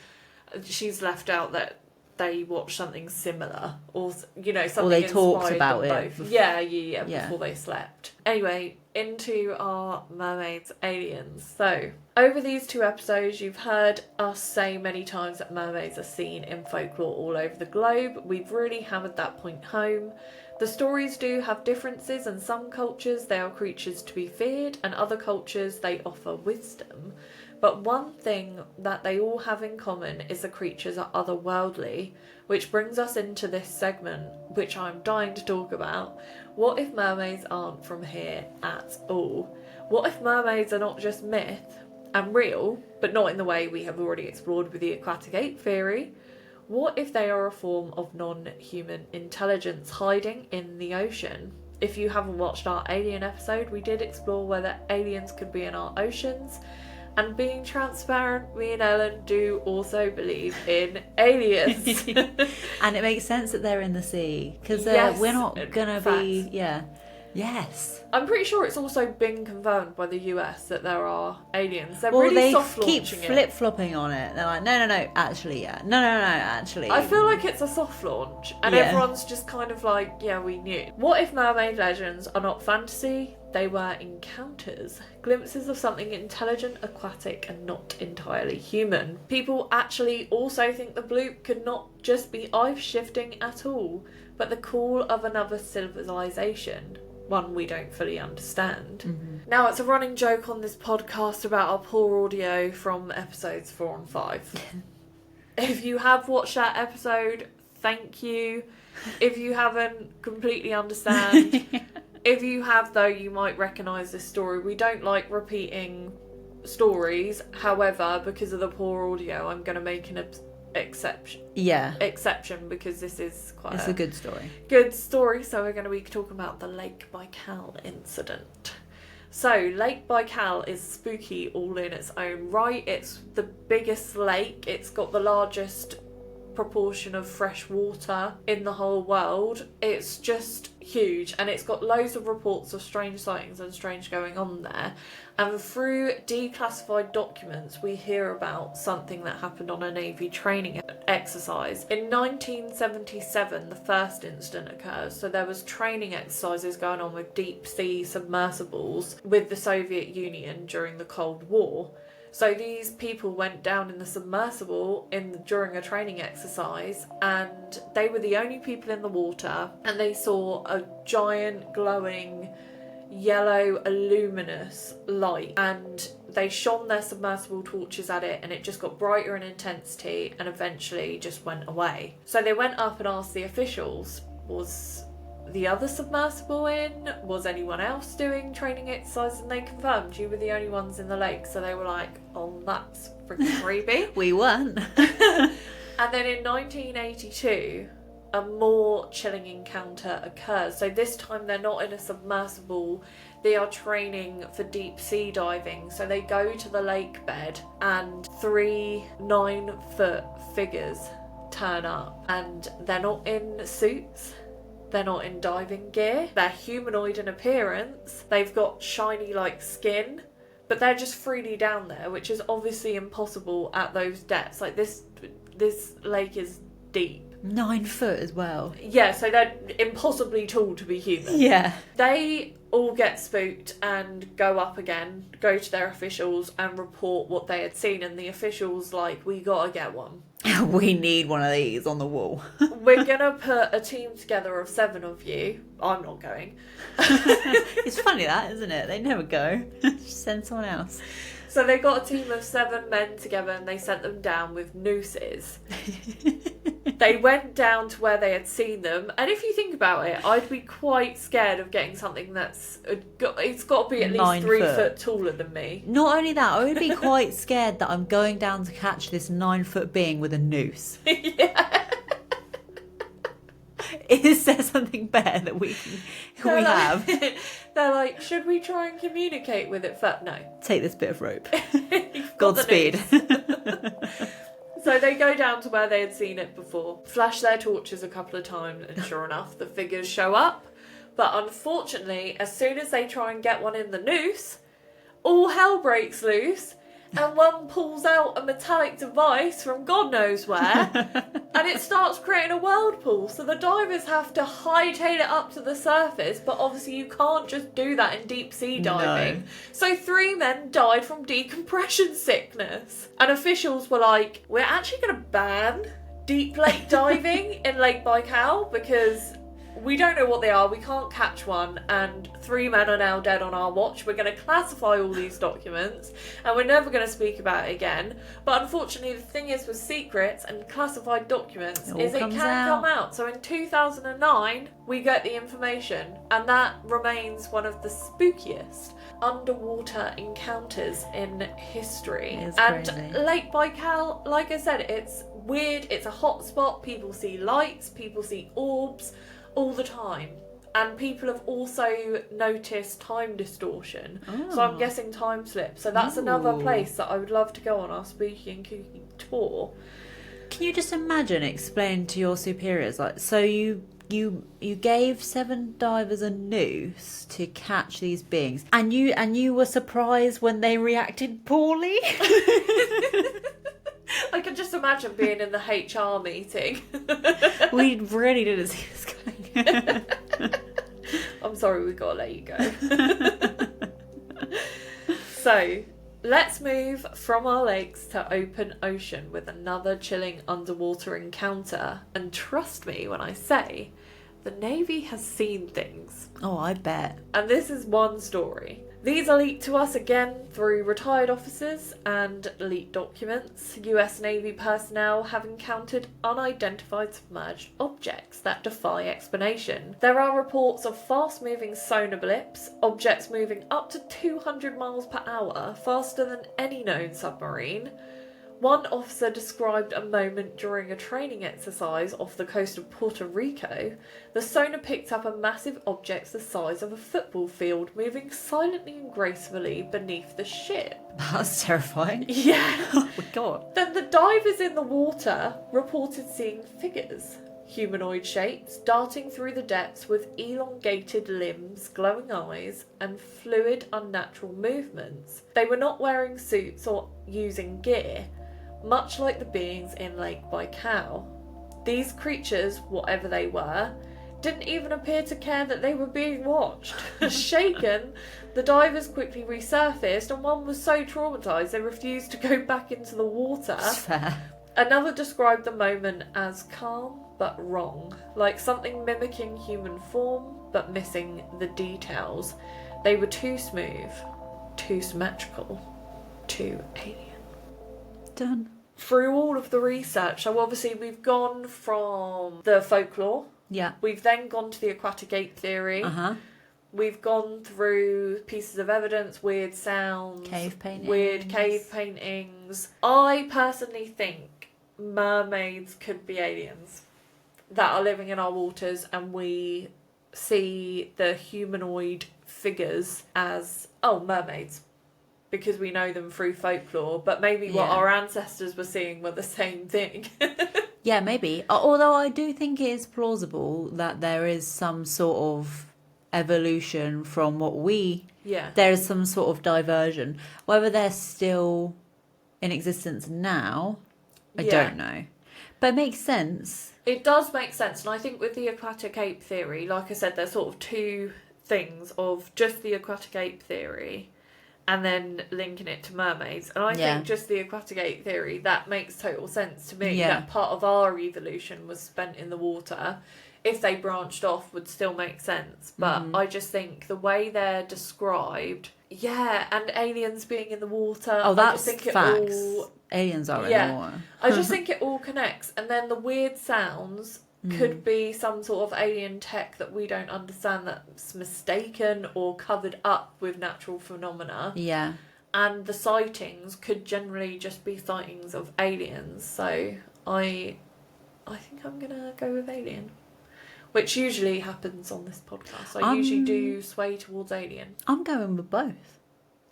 she's left out that they watched something similar, or something or they talked about it. Both. Before they slept. Anyway, into our mermaids, aliens. So over these 2 episodes, you've heard us say many times that mermaids are seen in folklore all over the globe. We've really hammered that point home. The stories do have differences. In some cultures they are creatures to be feared, and other cultures they offer wisdom. But one thing that they all have in common is the creatures are otherworldly, which brings us into this segment, which I'm dying to talk about. What if mermaids aren't from here at all? What if mermaids are not just myth and real, but not in the way we have already explored with the aquatic ape theory? What if they are a form of non-human intelligence hiding in the ocean? If you haven't watched our alien episode, we did explore whether aliens could be in our oceans. And being transparent, me and Ellen do also believe in aliens. And it makes sense that they're in the sea, because Yes, we're not going to facts. be... Yeah. Yes. I'm pretty sure it's also been confirmed by the US that there are aliens. They're Well, really they soft keep launching it. flip-flopping on it. They're like, no, actually, yeah. No, actually. I feel like it's a soft launch, and Yeah. everyone's just kind of like, yeah, we knew. What if mermaid legends are not fantasy? They were encounters, glimpses of something intelligent, aquatic, and not entirely human. People actually also think the bloop could not just be ice shifting at all, but the call of another civilization. One we don't fully understand. Mm-hmm. Now, it's a running joke on this podcast about our poor audio from episodes 4 and 5. If you have watched that episode, thank you. If you haven't, completely understand. If you have, though, you might recognise this story. We don't like repeating stories. However, because of the poor audio, I'm going to make an exception. Yeah. Exception, because this is quite It's a good story. good story. So we're going to be talking about the Lake Baikal incident. So Lake Baikal is spooky all in its own right. It's the biggest lake. It's got the largest proportion of fresh water in the whole world. It's just huge, and it's got loads of reports of strange sightings and strange going on there. And through declassified documents, we hear about something that happened on a Navy training exercise. In 1977, the first incident occurs. So there was training exercises going on with deep sea submersibles with the Soviet Union during the Cold War. So these people went down in the submersible during a training exercise, and they were the only people in the water, and they saw a giant glowing yellow luminous light, and they shone their submersible torches at it, and it just got brighter in intensity and eventually just went away. So they went up and asked the officials, was the other submersible in? Was anyone else doing training exercise? And they confirmed you were the only ones in the lake. So they were like, oh, that's freaking creepy. We weren't. And then in 1982, a more chilling encounter occurs. So this time they're not in a submersible, they are training for deep sea diving. So they go to the lake bed, and 3 9-foot figures turn up, and they're not in suits. They're not in diving gear. They're humanoid in appearance. They've got shiny like skin, but they're just freely down there, which is obviously impossible at those depths. Like this lake is deep. 9 foot as well. Yeah, so they're impossibly tall to be human. Yeah. They all get spooked and go up again, go to their officials and report what they had seen, and the officials like, we gotta get one. We need one of these on the wall. We're gonna put a team together of 7 of you. I'm not going. It's funny that, isn't it? They never go. Just send someone else. So they got a team of 7 men together, and they sent them down with nooses. They went down to where they had seen them, and if you think about it, I'd be quite scared of getting something that's it's got to be at least 9 3 foot. foot taller than me. Not only that, I would be quite scared that I'm going down to catch this 9 foot being with a noose. Yeah. Is there something better that we have? They're like, should we try and communicate with it first? No. Take this bit of rope. You've got the Godspeed. noose. So they go down to where they had seen it before, flash their torches a couple of times, and sure enough, the figures show up. But unfortunately, as soon as they try and get one in the noose, all hell breaks loose, and one pulls out a metallic device from God knows where, and it starts creating a whirlpool. So the divers have to hightail it up to the surface, but obviously you can't just do that in deep sea diving. No. So 3 men died from decompression sickness. And officials were like, we're actually going to ban deep lake diving in Lake Baikal because We don't know what they are, we can't catch one, and 3 men are now dead on our watch. We're going to classify all these documents, and we're never going to speak about it again. But unfortunately, the thing is with secrets and classified documents is it can come out. So in 2009, we get the information, and that remains one of the spookiest underwater encounters in history. And crazy. Lake Baikal, like I said, it's weird, it's a hot spot, people see lights, people see orbs all the time, and people have also noticed time distortion. So I'm guessing time slip. So that's another place that I would love to go on our spooky and kooky tour. Can you just imagine explaining to your superiors, like, so you gave 7 divers a noose to catch these beings, and you were surprised when they reacted poorly? I can just imagine being in the HR meeting. We really didn't see this coming. I'm sorry, we gotta let you go. So, let's move from our lakes to open ocean with another chilling underwater encounter. And trust me when I say, the Navy has seen things. Oh, I bet. And this is one story. These are leaked to us again through retired officers and leaked documents. US Navy personnel have encountered unidentified submerged objects that defy explanation. There are reports of fast-moving sonar blips, objects moving up to 200 miles per hour, faster than any known submarine. One officer described a moment during a training exercise off the coast of Puerto Rico. The sonar picked up a massive object the size of a football field, moving silently and gracefully beneath the ship. That's terrifying. Yeah. Oh my god. Then the divers in the water reported seeing figures, humanoid shapes, darting through the depths with elongated limbs, glowing eyes, and fluid, unnatural movements. They were not wearing suits or using gear, much like the beings in Lake Baikal. These creatures, whatever they were, didn't even appear to care that they were being watched. Shaken, the divers quickly resurfaced, and one was so traumatised they refused to go back into the water. That's fair. Another described the moment as calm but wrong, like something mimicking human form but missing the details. They were too smooth, too symmetrical, too alien. Done. Through all of the research, so obviously we've gone from the folklore, Yeah. we've then gone to the aquatic ape theory, we've gone through pieces of evidence, weird sounds, weird cave paintings. I personally think mermaids could be aliens that are living in our waters, and we see the humanoid figures as, mermaids, because we know them through folklore, but maybe what our ancestors were seeing were the same thing. Yeah, maybe. Although I do think it is plausible that there is some sort of evolution from what we... Yeah. There is some sort of diversion. Whether they're still in existence now, I don't know. But it makes sense. It does make sense, and I think with the aquatic ape theory, like I said, there's sort of two things of just the aquatic ape theory and then linking it to mermaids. And I think just the aquatic ape theory, that makes total sense to me. Yeah. That part of our evolution was spent in the water. If they branched off, would still make sense. But I just think the way they're described, and aliens being in the water. Oh, that's I just think facts. It all, Aliens are in the water. I just think it all connects. And then the weird sounds could be some sort of alien tech that we don't understand, that's mistaken or covered up with natural phenomena. Yeah. And the sightings could generally just be sightings of aliens. So I think I'm going to go with alien. Which usually happens on this podcast. I usually do sway towards alien. I'm going with both.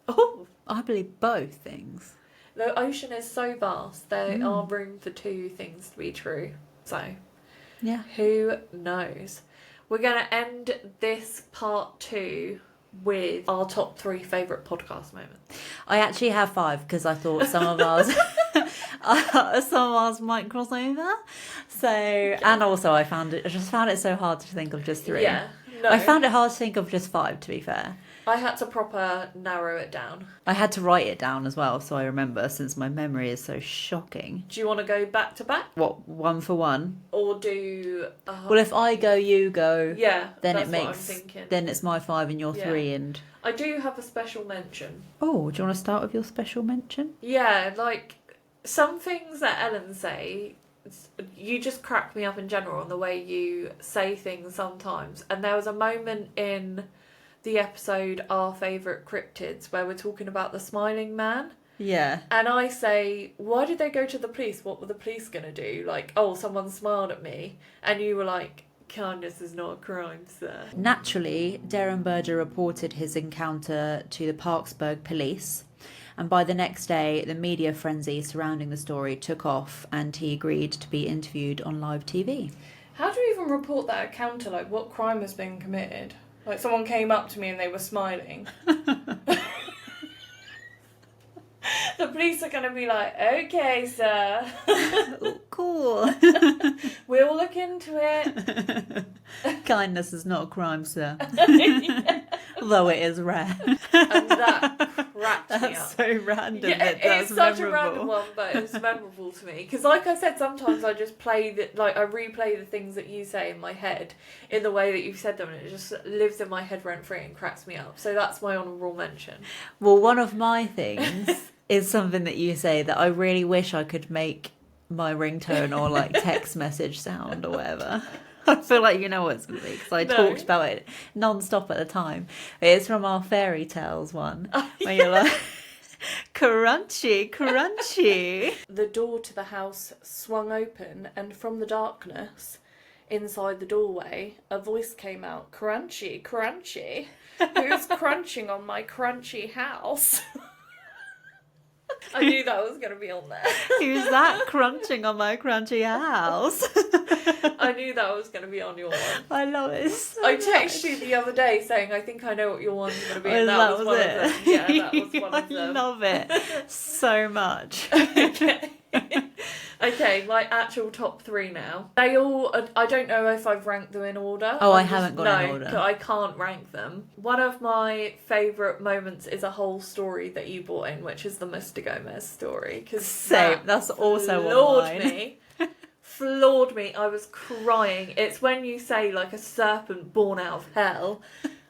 Oh! I believe both things. The ocean is so vast, there are room for two things to be true. So, yeah, who knows? We're going to end this part 2 with our top 3 favourite podcast moments. I actually have 5 because I thought some of ours... some of ours might cross over. So, and also I just found it so hard to think of just 3. Yeah. No. I found it hard to think of just 5, to be fair. I had to proper narrow it down. I had to write it down as well, so I remember, since my memory is so shocking. Do you want to go back to back? What, 1 for 1? Or do... Well, if I go, you go. Yeah, then that's it makes. what I'm thinking. Then it's my 5 and your 3, and. I do have a special mention. Oh, do you want to start with your special mention? Yeah, like some things that Ellen say, you just crack me up in general on the way you say things sometimes. And there was a moment in the episode Our Favourite Cryptids where we're talking about the smiling man. Yeah. And I say, why did they go to the police? What were the police going to do? Like, oh, someone smiled at me. And you were like, kindness is not a crime, sir. Naturally, Darren Berger reported his encounter to the Parksburg police, and by the next day, the media frenzy surrounding the story took off, and he agreed to be interviewed on live TV. How do you even report that encounter? Like, what crime has been committed? Like, someone came up to me and they were smiling. The police are going to be like, okay, sir. Cool. We'll look into it. Kindness is not a crime, sir. Yeah. Although it is rare. And that cracked me up. That's so random. Yeah, That's it's such memorable. a random one, but it's memorable to me. Because like I said, sometimes I just I replay the things that you say in my head in the way that you've said them, and it just lives in my head rent-free and cracks me up. So that's my honourable mention. Well, one of my things is something that you say that I really wish I could make my ringtone or like text message sound or whatever. I feel like you know what it's going to be because I talked about it non-stop at the time. It's from our fairy tales one where you're like, crunchy, crunchy. The door to the house swung open, and from the darkness inside the doorway, a voice came out, crunchy, crunchy. Who's crunching on my crunchy house? I knew that was going to be on there. Who's that crunching on my crunchy house? I knew that was going to be on your one. I love it so I much. texted you the other day saying, I think I know what your one's going to be. Oh, And that was one it. of them. Yeah, that was one of them. I love it so much. Okay. Okay, my actual top 3 now. They all, I don't know if I've ranked them in order. Oh, I haven't got an order. No, I can't rank them. One of my favourite moments is a whole story that you brought in, which is the Mr. Gomez story. Same, that's also floored one of mine. Floored me. I was crying. It's when you say, like, a serpent born out of hell.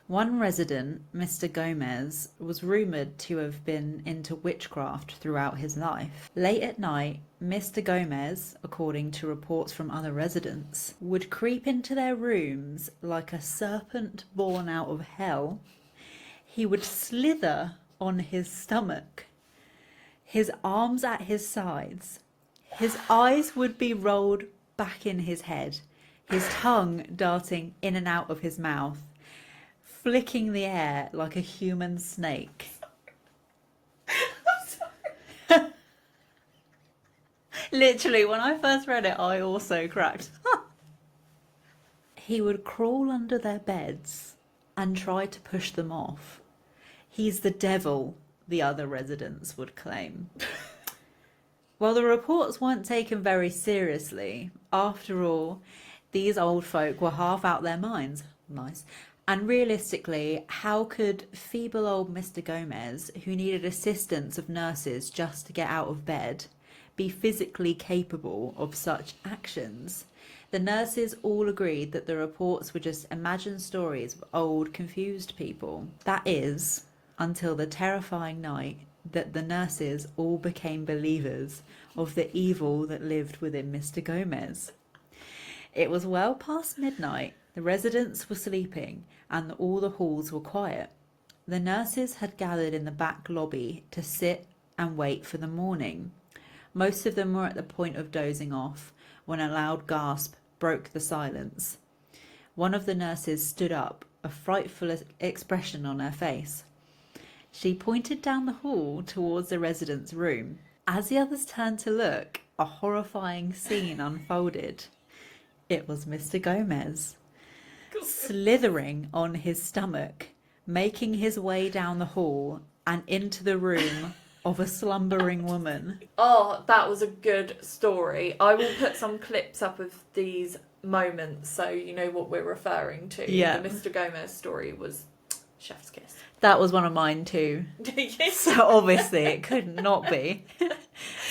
One resident, Mr. Gomez, was rumoured to have been into witchcraft throughout his life. Late at night, Mr. Gomez, according to reports from other residents, would creep into their rooms like a serpent born out of hell. He would slither on his stomach, his arms at his sides. His eyes would be rolled back in his head, his tongue darting in and out of his mouth, flicking the air like a human snake. I'm sorry. Literally, when I first read it, I also cracked. He would crawl under their beds and try to push them off. He's the devil, the other residents would claim. Well, the reports weren't taken very seriously. After all, these old folk were half out their minds. Nice. And realistically, how could feeble old Mr. Gomez, who needed assistance of nurses just to get out of bed, be physically capable of such actions? The nurses all agreed that the reports were just imagined stories of old, confused people. That is, until the terrifying night that the nurses all became believers of the evil that lived within Mr. Gomez. It was well past midnight. The residents were sleeping and all the halls were quiet. The nurses had gathered in the back lobby to sit and wait for the morning. Most of them were at the point of dozing off when a loud gasp broke the silence. One of the nurses stood up, a frightful expression on her face. She pointed down the hall towards the resident's room. As the others turned to look, a horrifying scene unfolded. It was Mr. Gomez, slithering on his stomach, making his way down the hall and into the room of a slumbering woman. Oh, that was a good story. I will put some clips up of these moments, so you know what we're referring to. Yeah. The Mr. Gomez story was chef's kiss. That was one of mine too. So obviously it could not be.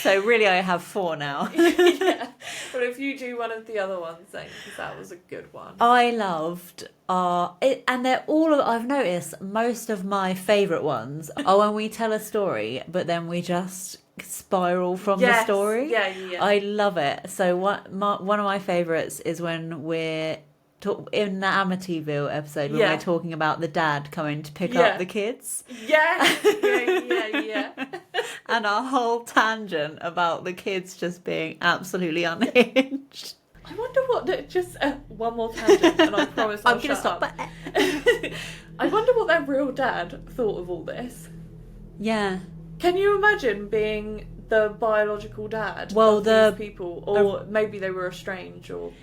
So really I have 4 now. Yeah. But if you do one of the other ones then, because that was a good one. I loved and they're all I've noticed most of my favourite ones are when we tell a story but then we just spiral from the story. Yeah. I love it. So one of my favourites is when we're in the Amityville episode when we're talking about the dad coming to pick up the kids. Yeah. And our whole tangent about the kids just being absolutely unhinged. I wonder what just one more tangent, and I promise I'm going to stop. I wonder what their real dad thought of all this. Yeah. Can you imagine being the biological dad of these people, or maybe they were estranged, or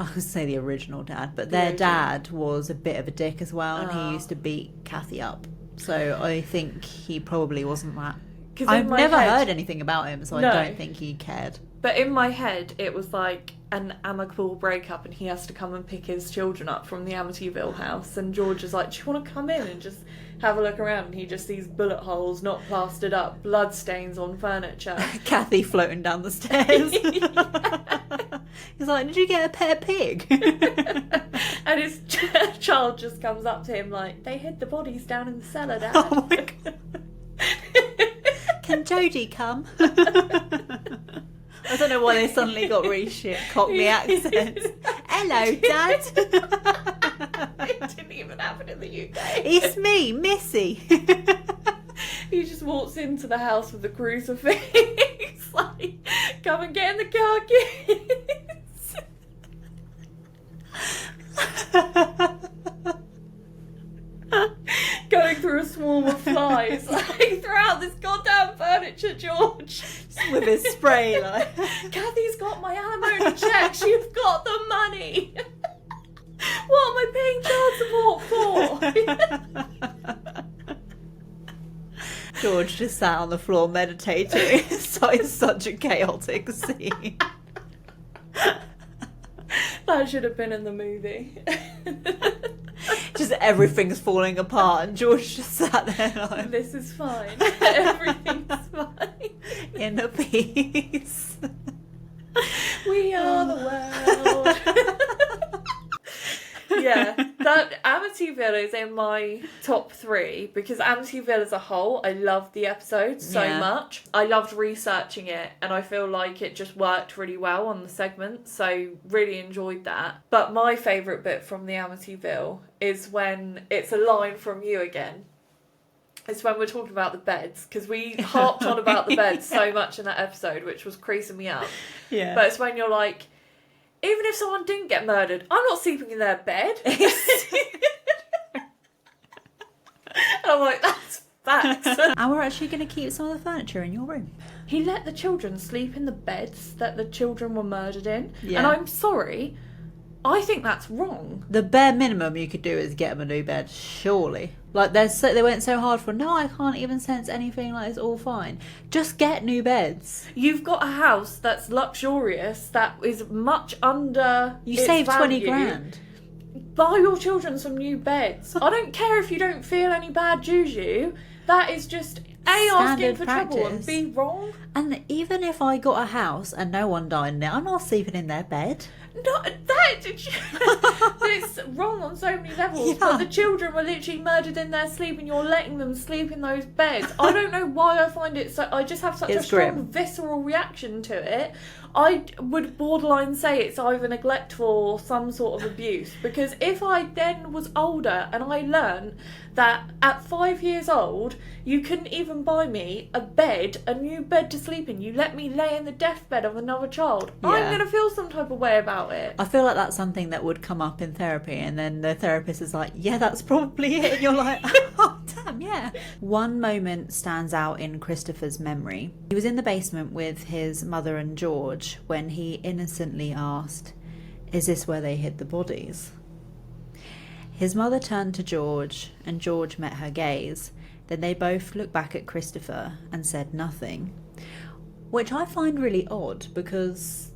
I would say the original dad, but their dad was a bit of a dick as well, and he used to beat Kathy up. So I think he probably wasn't that. I've never heard anything about him, so I don't think he cared. But in my head, it was like an amicable breakup, and he has to come and pick his children up from the Amityville house. And George is like, "Do you want to come in and just have a look around?" And he just sees bullet holes, not plastered up, blood stains on furniture. Kathy floating down the stairs. He's like, "Did you get a pet pig?" And his child just comes up to him like, "They hid the bodies down in the cellar, Dad." Oh my God. Can Jodie come? I don't know why they suddenly got really shit Cockney accents. Hello, Dad. It didn't even happen in the UK. It's me, Missy. He just walks into the house with the crucifix. Like, "Come and get in the car, kids." Going through a swarm of flies, like, throughout this goddamn furniture, George. With his spray, like. "Kathy's got my alimony check. She's got the money. What am I paying child support for?" George just sat on the floor meditating. It's such a chaotic scene. That should have been in the movie. Just everything's falling apart and George just sat there like, "This is fine. Everything's fine. In a peace. We are the world." Yeah, that Amityville is in my top 3 because Amityville as a whole, I loved the episode so much. I loved researching it, and I feel like it just worked really well on the segment, so really enjoyed that. But my favourite bit from the Amityville is when it's a line from you again. It's when we're talking about the beds, because we harped on about the beds so much in that episode, which was creasing me up. Yeah. But it's when you're like, even if someone didn't get murdered, I'm not sleeping in their bed. And I'm like, that's facts. And we're actually going to keep some of the furniture in your room. He let the children sleep in the beds that the children were murdered in. Yeah. And I'm sorry, I think that's wrong. The bare minimum you could do is get them a new bed, surely. Like, they went so hard for, no, I can't even sense anything, like, it's all fine. Just get new beds. You've got a house that's luxurious, that is much under You its saved value. 20 grand. Buy your children some new beds. I don't care if you don't feel any bad juju. That is just asking for trouble, and B, wrong. And even if I got a house and no one died in it, I'm not sleeping in their bed. No, it's wrong on so many levels. Yeah. But the children were literally murdered in their sleep, and you're letting them sleep in those beds. I don't know why I find it so. I just have such a strong visceral reaction to it. I would borderline say it's either neglectful or some sort of abuse. Because if I then was older and I learned that at 5 years old you couldn't even buy me a new bed to sleep in, you let me lay in the deathbed of another child, I'm going to feel some type of way about it. I feel like that's something that would come up in therapy, and then the therapist is like, yeah, that's probably it, and you're like, oh damn, yeah. One moment stands out in Christopher's memory. He was in the basement with his mother and George when he innocently asked, "Is this where they hid the bodies?" His mother turned to George, and George met her gaze. Then they both looked back at Christopher and said nothing, which I find really odd, because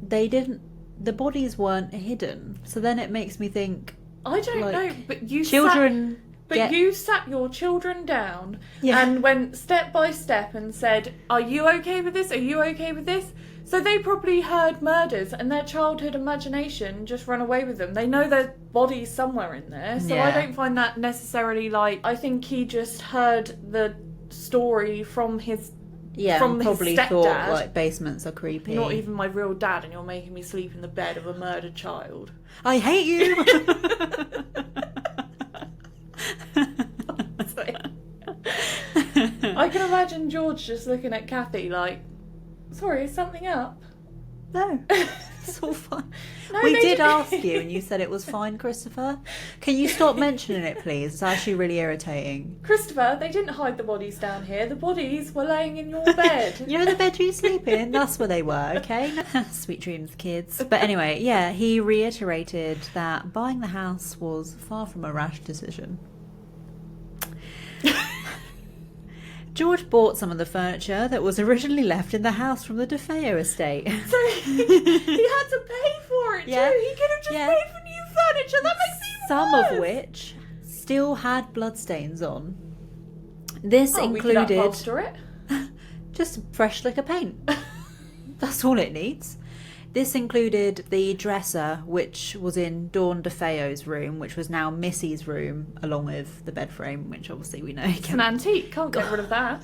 the bodies weren't hidden. So then it makes me think, I don't know, but you children you sat your children down Yeah. and went step by step and said, are you okay with this? Are you okay with this? So they probably heard murders and their childhood imagination just ran away with them. They know there's bodies somewhere in there. So I don't find that necessarily I think he just heard the story from his from probably his stepdad. thought basements are creepy. You're not even my real dad and you're making me sleep in the bed of a murdered child. I hate you. I can imagine George just looking at Kathy sorry, is something up? No, it's all fine. No, we did ask you and you said it was fine, Christopher. Can you stop mentioning it, please? It's actually really irritating. Christopher, they didn't hide the bodies down here. The bodies were laying in your bed. You know the bed you sleep in? That's where they were, okay? Sweet dreams, kids. But anyway, he reiterated that buying the house was far from a rash decision. George bought some of the furniture that was originally left in the house from the DeFeo estate. So he had to pay for it too. He could have just paid for new furniture. That makes it even Some worse. of which still had bloodstains on. This We could included upholster it. just a fresh lick of paint. That's all it needs. This included the dresser, which was in Dawn DeFeo's room, which was now Missy's room, along with the bed frame, which obviously we know It's an antique. Can't get rid of that.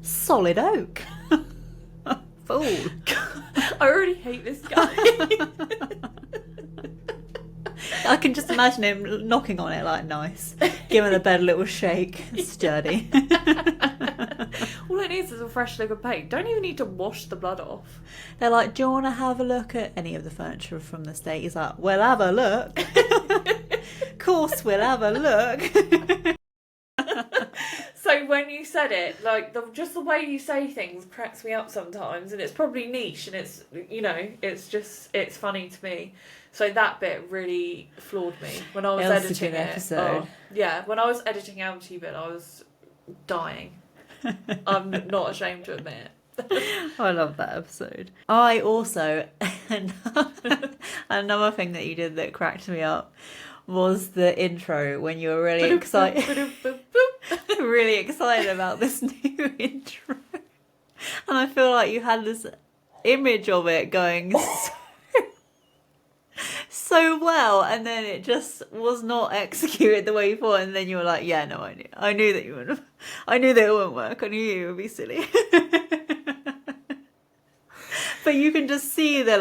Solid oak. Fool. I already hate this guy. I can just imagine him knocking on it nice, giving the bed a little shake. Sturdy. All it needs is a fresh lick of paint. Don't even need to wash the blood off. They're like, do you want to have a look at any of the furniture from the estate? He's like, we'll have a look. Of course we'll have a look. So when you said it, just the way you say things cracks me up sometimes, and it's probably niche, and it's it's funny to me. So that bit really floored me when I was editing it. Episode. When I was editing Amityville, I was dying. I'm not ashamed to admit. I love that episode. I also, another thing that you did that cracked me up was the intro when you were really excited. Really excited about this new intro. And I feel like you had this image of it going so well, and then it just was not executed the way you thought, and then you were like, yeah, no, I knew that you wouldn't. I knew that it wouldn't work. I knew you would be silly. But you can just see the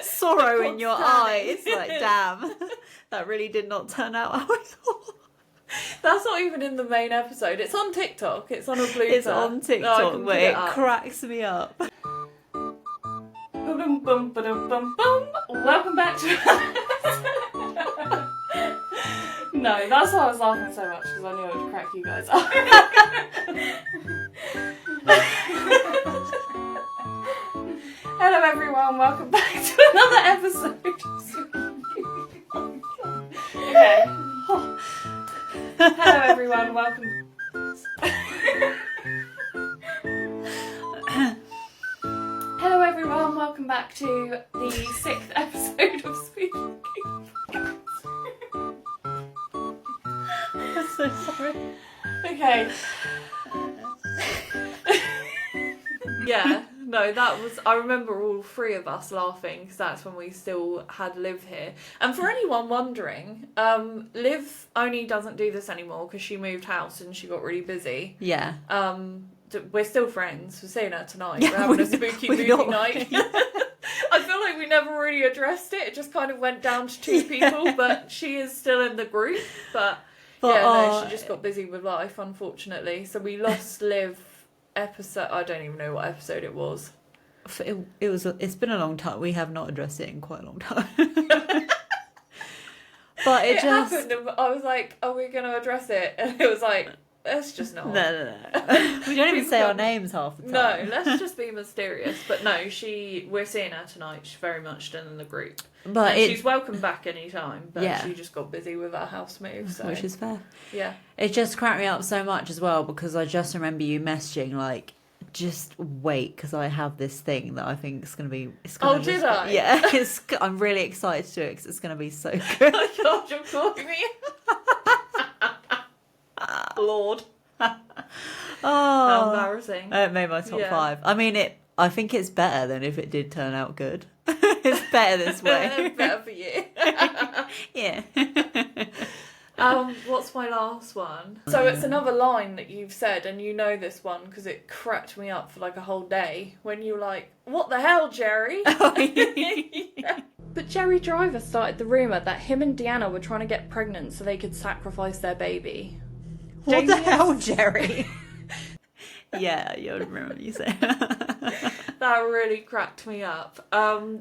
sorrow in your eyes. Damn, that really did not turn out how I thought. That's not even in the main episode. It's on TikTok. It's on a blooper. It's on TikTok, but it cracks me up. Boom, boom, boom, boom, boom. Welcome back to. No, that's why I was laughing so much, because I knew it would crack you guys up. Hello everyone, welcome back to another episode. Okay. Hello everyone, welcome. Hello everyone, welcome back to the 6th episode of Spooky Kooks. I'm so sorry. Okay. Yeah, no, that was, I remember all three of us laughing, because that's when we still had Liv here. And for anyone wondering, Liv only doesn't do this anymore because she moved house and she got really busy. Yeah. We're still friends. We're seeing her tonight. We're having a spooky movie night. I feel like we never really addressed it. It just kind of went down to two people, but she is still in the group. But she just got busy with life, unfortunately. So we lost Liv episode. I don't even know what episode it was. It's been a long time. We have not addressed it in quite a long time. But it just happened, and I was like, "Are we going to address it?" And it was like, let's just not. No. We don't even say our names half the time. No, let's just be mysterious. But no, we're seeing her tonight. She's very much still in the group. But she's welcome back anytime. But she just got busy with her house move. So. Which is fair. Yeah. It just cracked me up so much as well, because I just remember you messaging just wait, because I have this thing that I think is going to be... Oh, did I? Yeah, I'm really excited to do it because it's going to be so good. Oh, God, you're calling me. Lord. Oh, How embarrassing. It made my top 5. I mean, I think it's better than if it did turn out good. It's better this way. Better for you. Yeah. What's my last one? So it's another line that you've said, and you know this one because it cracked me up for like a whole day when you were like, "What the hell, Jerry?" Yeah. But Jerry Driver started the rumour that him and Deanna were trying to get pregnant so they could sacrifice their baby. What the hell, Jerry? Yeah, you'll remember you saying that really cracked me up.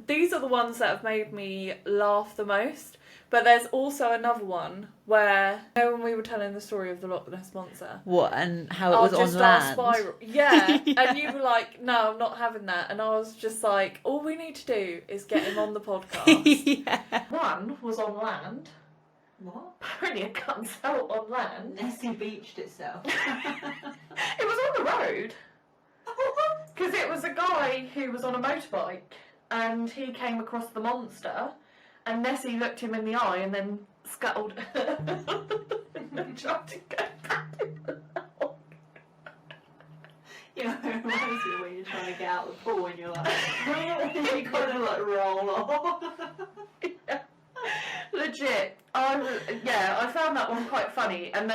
These are the ones that have made me laugh the most. But there's also another one where, you know, when we were telling the story of the Loch Ness Monster. What, and how it was on land? Spiral. Yeah. Yeah, and you were like, "No, I'm not having that." And I was just like, all we need to do is get him on the podcast. Yeah. One was on land. What? Apparently it comes out on land. Nessie beached itself. It was on the road. Because it was a guy who was on a motorbike and he came across the monster. And Nessie looked him in the eye and then scuttled and tried to go back in the hole. You know, it reminds me when you're trying to get out of the pool and you're like, you kind of like roll off. Yeah. Legit. I found that one quite funny. And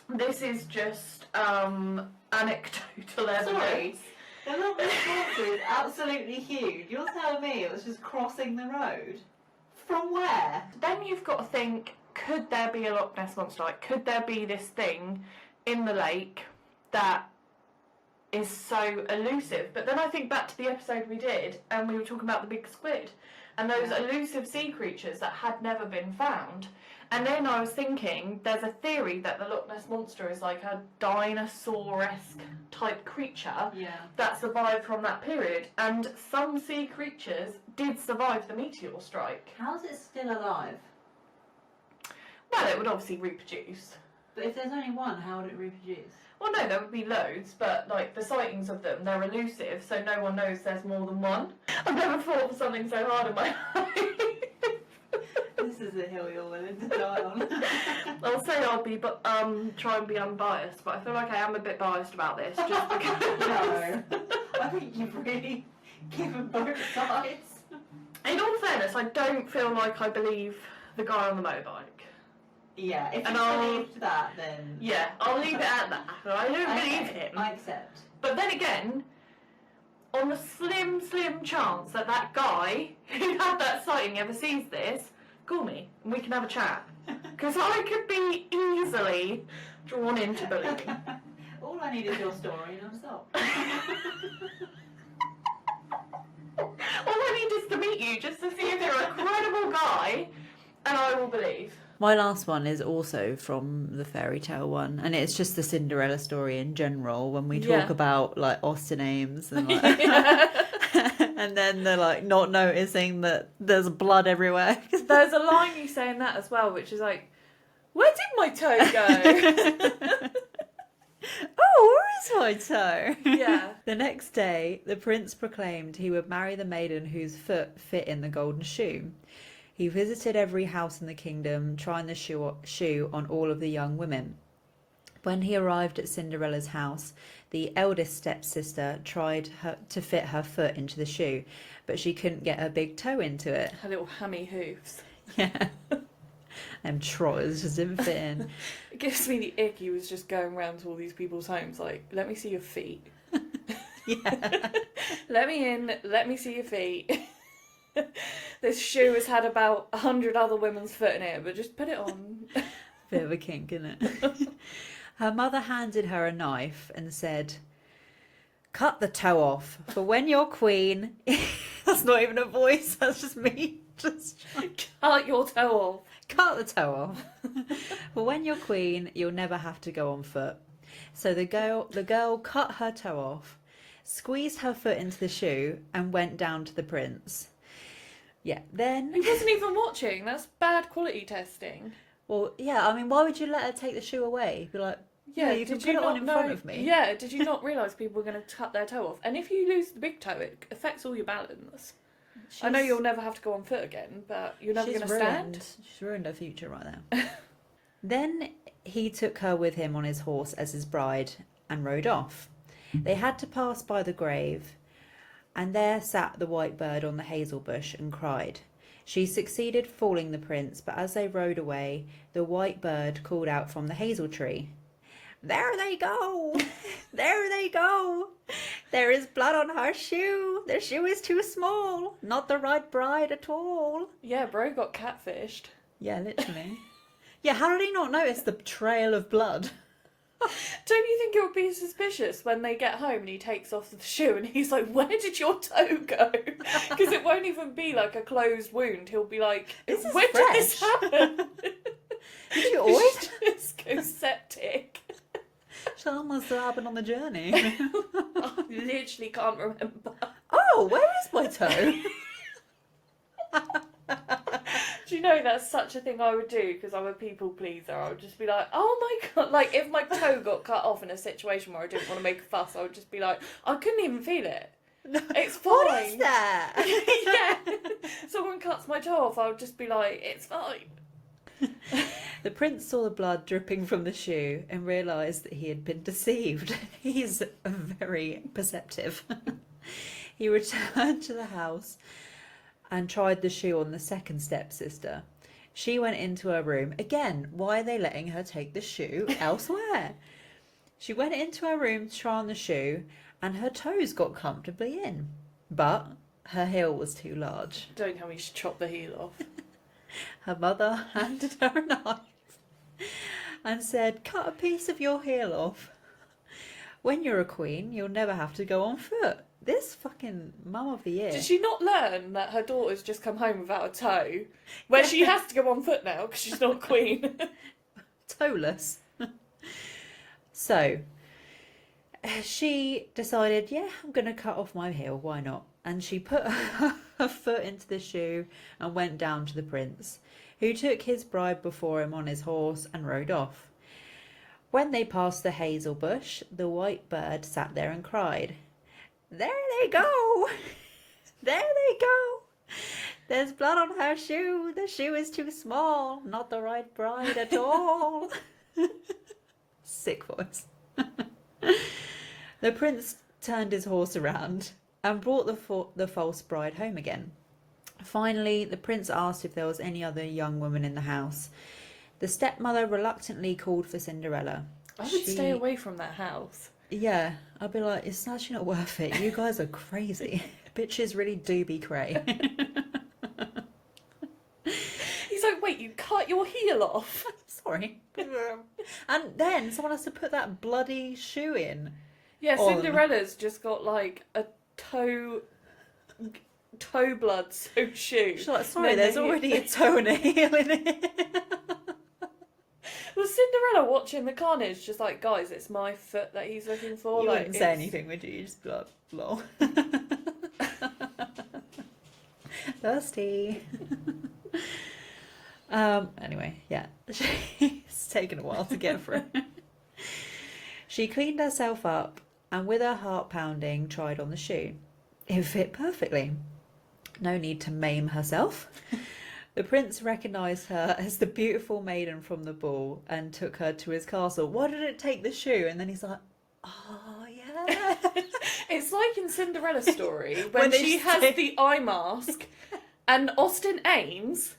this is just anecdotal evidence. Sorry. The Loch Ness Monster is absolutely huge. You're telling me it was just crossing the road? From where? Then you've got to think, could there be a Loch Ness Monster? Like, could there be this thing in the lake that is so elusive? But then I think back to the episode we did, and we were talking about the big squid, and those elusive sea creatures that had never been found. And then I was thinking, there's a theory that the Loch Ness Monster is like a dinosaur-esque type creature that survived from that period. And some sea creatures did survive the meteor strike. How is it still alive? Well, it would obviously reproduce. But if there's only one, how would it reproduce? Well, no, there would be loads, but like the sightings of them, they're elusive, so no one knows there's more than one. I've never thought of something so hard in my life. This is the hill you're willing to die on. I'll say I'll be, but try and be unbiased, but I feel like I am a bit biased about this, just because. No, I think you've really given both sides. In all fairness, I don't feel like I believe the guy on the motorbike. Yeah, if you believed that, then... Yeah, I'll leave it at that. I don't believe him. I accept. But then again, on the slim chance that that guy who had that sighting ever sees this, call me and we can have a chat. Because I could be easily drawn into believing. All I need is your story and I'm sold. All I need is to meet you just to see if you're a credible guy, and I will believe. My last one is also from the fairy tale one, and it's just the Cinderella story in general when we talk about like Austen Ames and like and then they're like not noticing that there's blood everywhere. There's a line you say in that as well, which is like, "Where did my toe go?" Oh, where is my toe? Yeah. The next day, the prince proclaimed he would marry the maiden whose foot fit in the golden shoe. He visited every house in the kingdom, trying the shoe on all of the young women. When he arrived at Cinderella's house, the eldest stepsister tried to fit her foot into the shoe, but she couldn't get her big toe into it. Her little hammy hoofs. Yeah. And trotters just didn't fit in. It gives me the ick. He was just going around to all these people's homes like, "Let me see your feet." Yeah. Let me in, let me see your feet. This shoe has had about 100 other women's foot in it, but just put it on. Bit of a kink, isn't it? Her mother handed her a knife and said, "Cut the toe off, for when you're queen..." That's not even a voice, that's just me. Just cut your toe off. Cut the toe off. For when you're queen, you'll never have to go on foot. So the girl cut her toe off, squeezed her foot into the shoe, and went down to the prince. Yeah, then... He wasn't even watching. That's bad quality testing. Well, yeah, I mean, why would you let her take the shoe away? Be like, Yeah, you can did put you it on not in know? front of me. Yeah, did you not realise people were going to cut their toe off? And if you lose the big toe, it affects all your balance. I know you'll never have to go on foot again, but you're never going to stand. She's ruined her future right now. Then he took her with him on his horse as his bride and rode off. They had to pass by the grave, and there sat the white bird on the hazel bush and cried. She succeeded fooling the prince, but as they rode away, the white bird called out from the hazel tree, "There they go! There they go! There is blood on her shoe. The shoe is too small. Not the right bride at all." Yeah, bro got catfished. Yeah, literally. Yeah, how did he not notice the trail of blood? Don't you think it would be suspicious when they get home and he takes off the shoe and he's like, "Where did your toe go?" Because it won't even be like a closed wound. He'll be like, This is "When did this happen?" Did you always? Just go septic. So must have happened on the journey. I literally can't remember. Oh, where is my toe? Do you know that's such a thing I would do because I'm a people pleaser? I would just be like, "Oh my god!" Like if my toe got cut off in a situation where I didn't want to make a fuss, I would just be like, "I couldn't even feel it. It's fine." What is that? Yeah. Someone cuts my toe off, I would just be like, "It's fine." The prince saw the blood dripping from the shoe and realised that he had been deceived. He's very perceptive. He returned to the house and tried the shoe on the second stepsister. She went into her room. Again, why are they letting her take the shoe elsewhere? She went into her room to try on the shoe and her toes got comfortably in. But her heel was too large. Don't tell me she chopped the heel off. Her mother handed her a knife and said, "Cut a piece of your heel off. When you're a queen, you'll never have to go on foot." This fucking mum of the year. Did she not learn that her daughter's just come home without a toe? Where she has to go on foot now because she's not queen. Toeless. So, she decided, yeah, I'm going to cut off my heel, why not? And she put her foot into the shoe and went down to the prince, who took his bride before him on his horse and rode off. When they passed the hazel bush, the white bird sat there and cried, "There they go! There they go! There's blood on her shoe. The shoe is too small. Not the right bride at all." Sick voice. The prince turned his horse around and brought the false bride home again. Finally, the prince asked if there was any other young woman in the house. The stepmother reluctantly called for Cinderella. I would stay away from that house. Yeah, I'd be like, it's actually not worth it. You guys are crazy. Bitches really do be cray. He's like, "Wait, you cut your heel off?" Sorry. And then someone has to put that bloody shoe in. Yeah, on. Cinderella's just got like a toe blood soaked shoe. She's like, sorry, there's already a toe and a heel in it. Was Cinderella watching the carnage just like, "Guys, it's my foot that he's looking for"? You like, wouldn't say anything, would you? You just be like, lol. Thirsty. Anyway, yeah. It's taken a while to get through. She cleaned herself up and with her heart pounding tried on the shoe. It fit perfectly. No need to maim herself. The prince recognised her as the beautiful maiden from the ball and took her to his castle. Why did it take the shoe? And then he's like, "Oh, yeah." It's like in Cinderella's story when they she has the eye mask and Austin Ames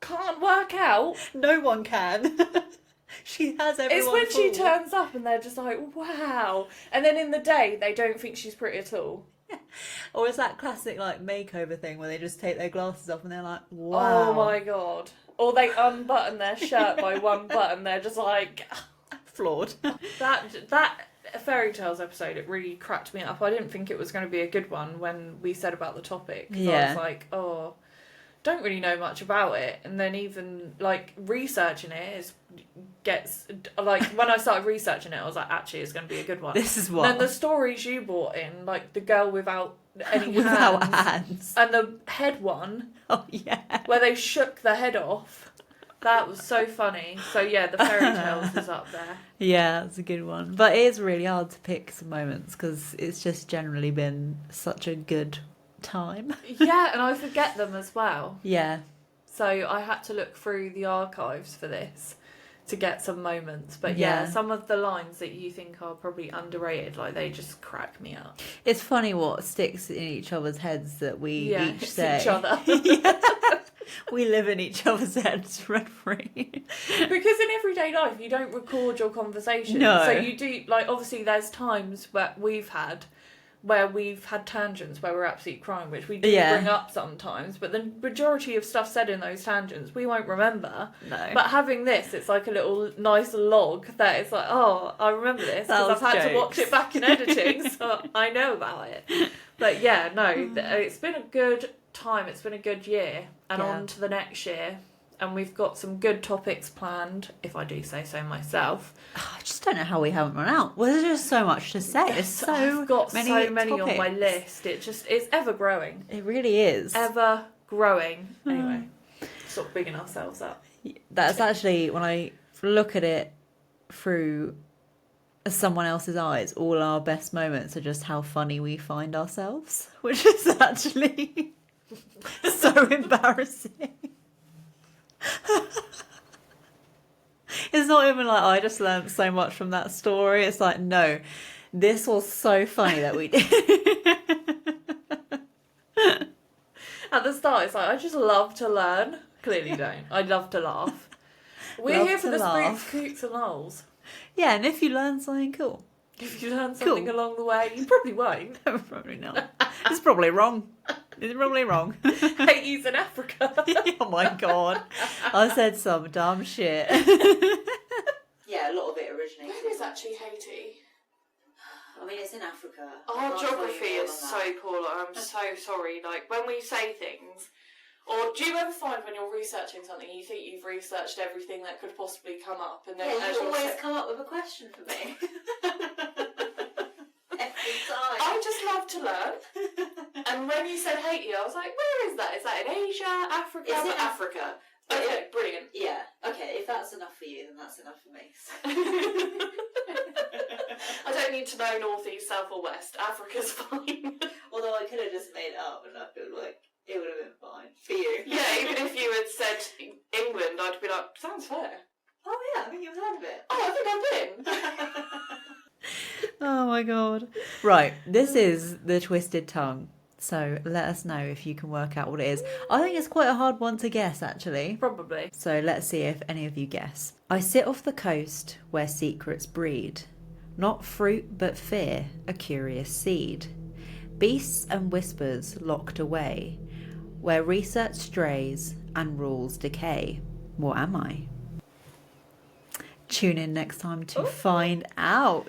can't work out. No one can. She has everyone It's when she fooled. turns up and they're just like, "Wow." And then in the day, they don't think she's pretty at all. Or it's that classic like makeover thing where they just take their glasses off and they're like, "Wow." Oh my god. Or they unbutton their shirt by one button, they're just like... Flawed. That fairy tales episode, it really cracked me up. I didn't think it was going to be a good one when we said about the topic. 'Cause I was like, oh, don't really know much about it. And then even like researching it gets like when I started researching it, I was like, actually, it's going to be a good one. This is what. And then the stories you brought in, like the girl without any Without hands. and the head one, Oh yeah. where they shook the head off. That was so funny. So yeah, the fairy tales is up there. Yeah, that's a good one. But it is really hard to pick some moments because it's just generally been such a good time. Yeah, and I forget them as well. Yeah. So I had to look through the archives for this to get some moments. But yeah, some of the lines that you think are probably underrated, like they just crack me up. It's funny what sticks in each other's heads that we each say. Each other. Yeah. We live in each other's heads rent-free. Because in everyday life, you don't record your conversations. No. So you do, like, obviously there's times where we've had tangents where we're absolutely crying, which we do bring up sometimes, but the majority of stuff said in those tangents we won't remember. No. But having this, it's like a little nice log that it's like, oh, I remember this because I've had to watch it back in editing, so I know about it. But yeah, no, it's been a good time, it's been a good year, and on to the next year. And we've got some good topics planned, if I do say so myself. I just don't know how we haven't run out. Well, there's just so much to say. There's I've got many so many topics on my list. It's ever growing. It really is. Ever growing. Anyway, stop bigging ourselves up. That's actually, when I look at it through someone else's eyes, all our best moments are just how funny we find ourselves, which is actually so embarrassing. It's not even like, oh, I just learned so much from that story. It's like, no, this was so funny that we did. At the start, it's like, I just love to learn. Clearly don't. I love to laugh. We're Love here for to the laugh. spooks, kooks and lols. Yeah, and if you learn something cool. If you learn something along the way, you probably won't. Probably not. It's probably wrong. It's probably wrong. Hades in Africa. Oh my god. I said some dumb shit. Yeah, a lot of it originates. Where is actually Haiti? I mean, it's in Africa. Our geography is so poor. Like, I'm so sorry. Like, when we say things, or do you ever find when you're researching something, you think you've researched everything that could possibly come up, and then as you always come up with a question for me. Every time. I just love to learn. And when you said Haiti, I was like, where is that? Is that in Asia, Africa? It's in Africa. Okay, brilliant. Yeah. Okay, if that's enough for you, then that's enough for me. I don't need to know north, east, south, or west. Africa's fine. Although I could have just made it up, and I feel like it would have been fine for you. Yeah, even if you had said England, I'd be like, sounds fair. Oh yeah, I mean, you've heard of it. Oh, I think I've been. Oh my god. Right, this is the Twisted Tongue. So let us know if you can work out what it is. I think it's quite a hard one to guess, actually. Probably. So let's see if any of you guess. I sit off the coast where secrets breed. Not fruit but fear, a curious seed. Beasts and whispers locked away. Where research strays and rules decay. What am I? Tune in next time to find out.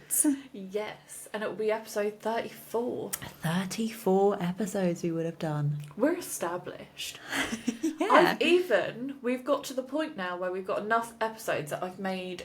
Yes, and it will be episode 34. 34 episodes we would have done. We're established. Yeah. We've got to the point now where we've got enough episodes that I've made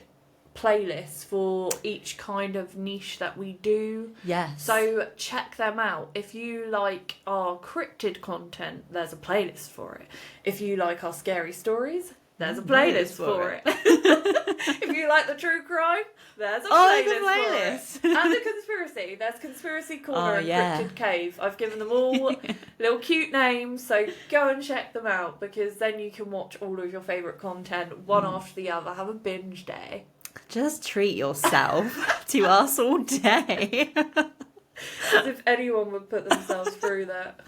playlists for each kind of niche that we do. Yes. So check them out. If you like our cryptid content, there's a playlist for it. If you like our scary stories, there's a playlist for it. If you like the true crime, there's a playlist for it. And the conspiracy. There's Conspiracy Corner and Cryptid Cave. I've given them all little cute names, so go and check them out, because then you can watch all of your favourite content one after the other. Have a binge day. Just treat yourself to us all day. As if anyone would put themselves through that.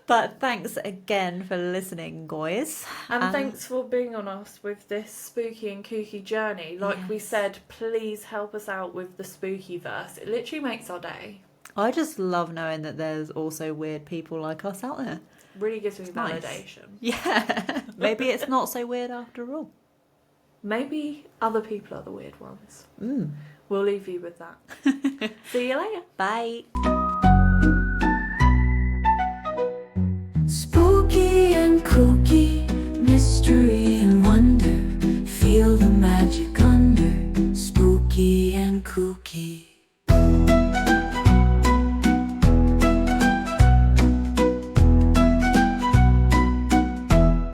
But thanks again for listening, guys. And thanks for being on us with this spooky and kooky journey. Like we said, please help us out with the spooky verse. It literally makes our day. I just love knowing that there's also weird people like us out there. Really gives me Nice. validation. Yeah. Maybe it's not so weird after all. Maybe other people are the weird ones. We'll leave you with that. See you later. Bye.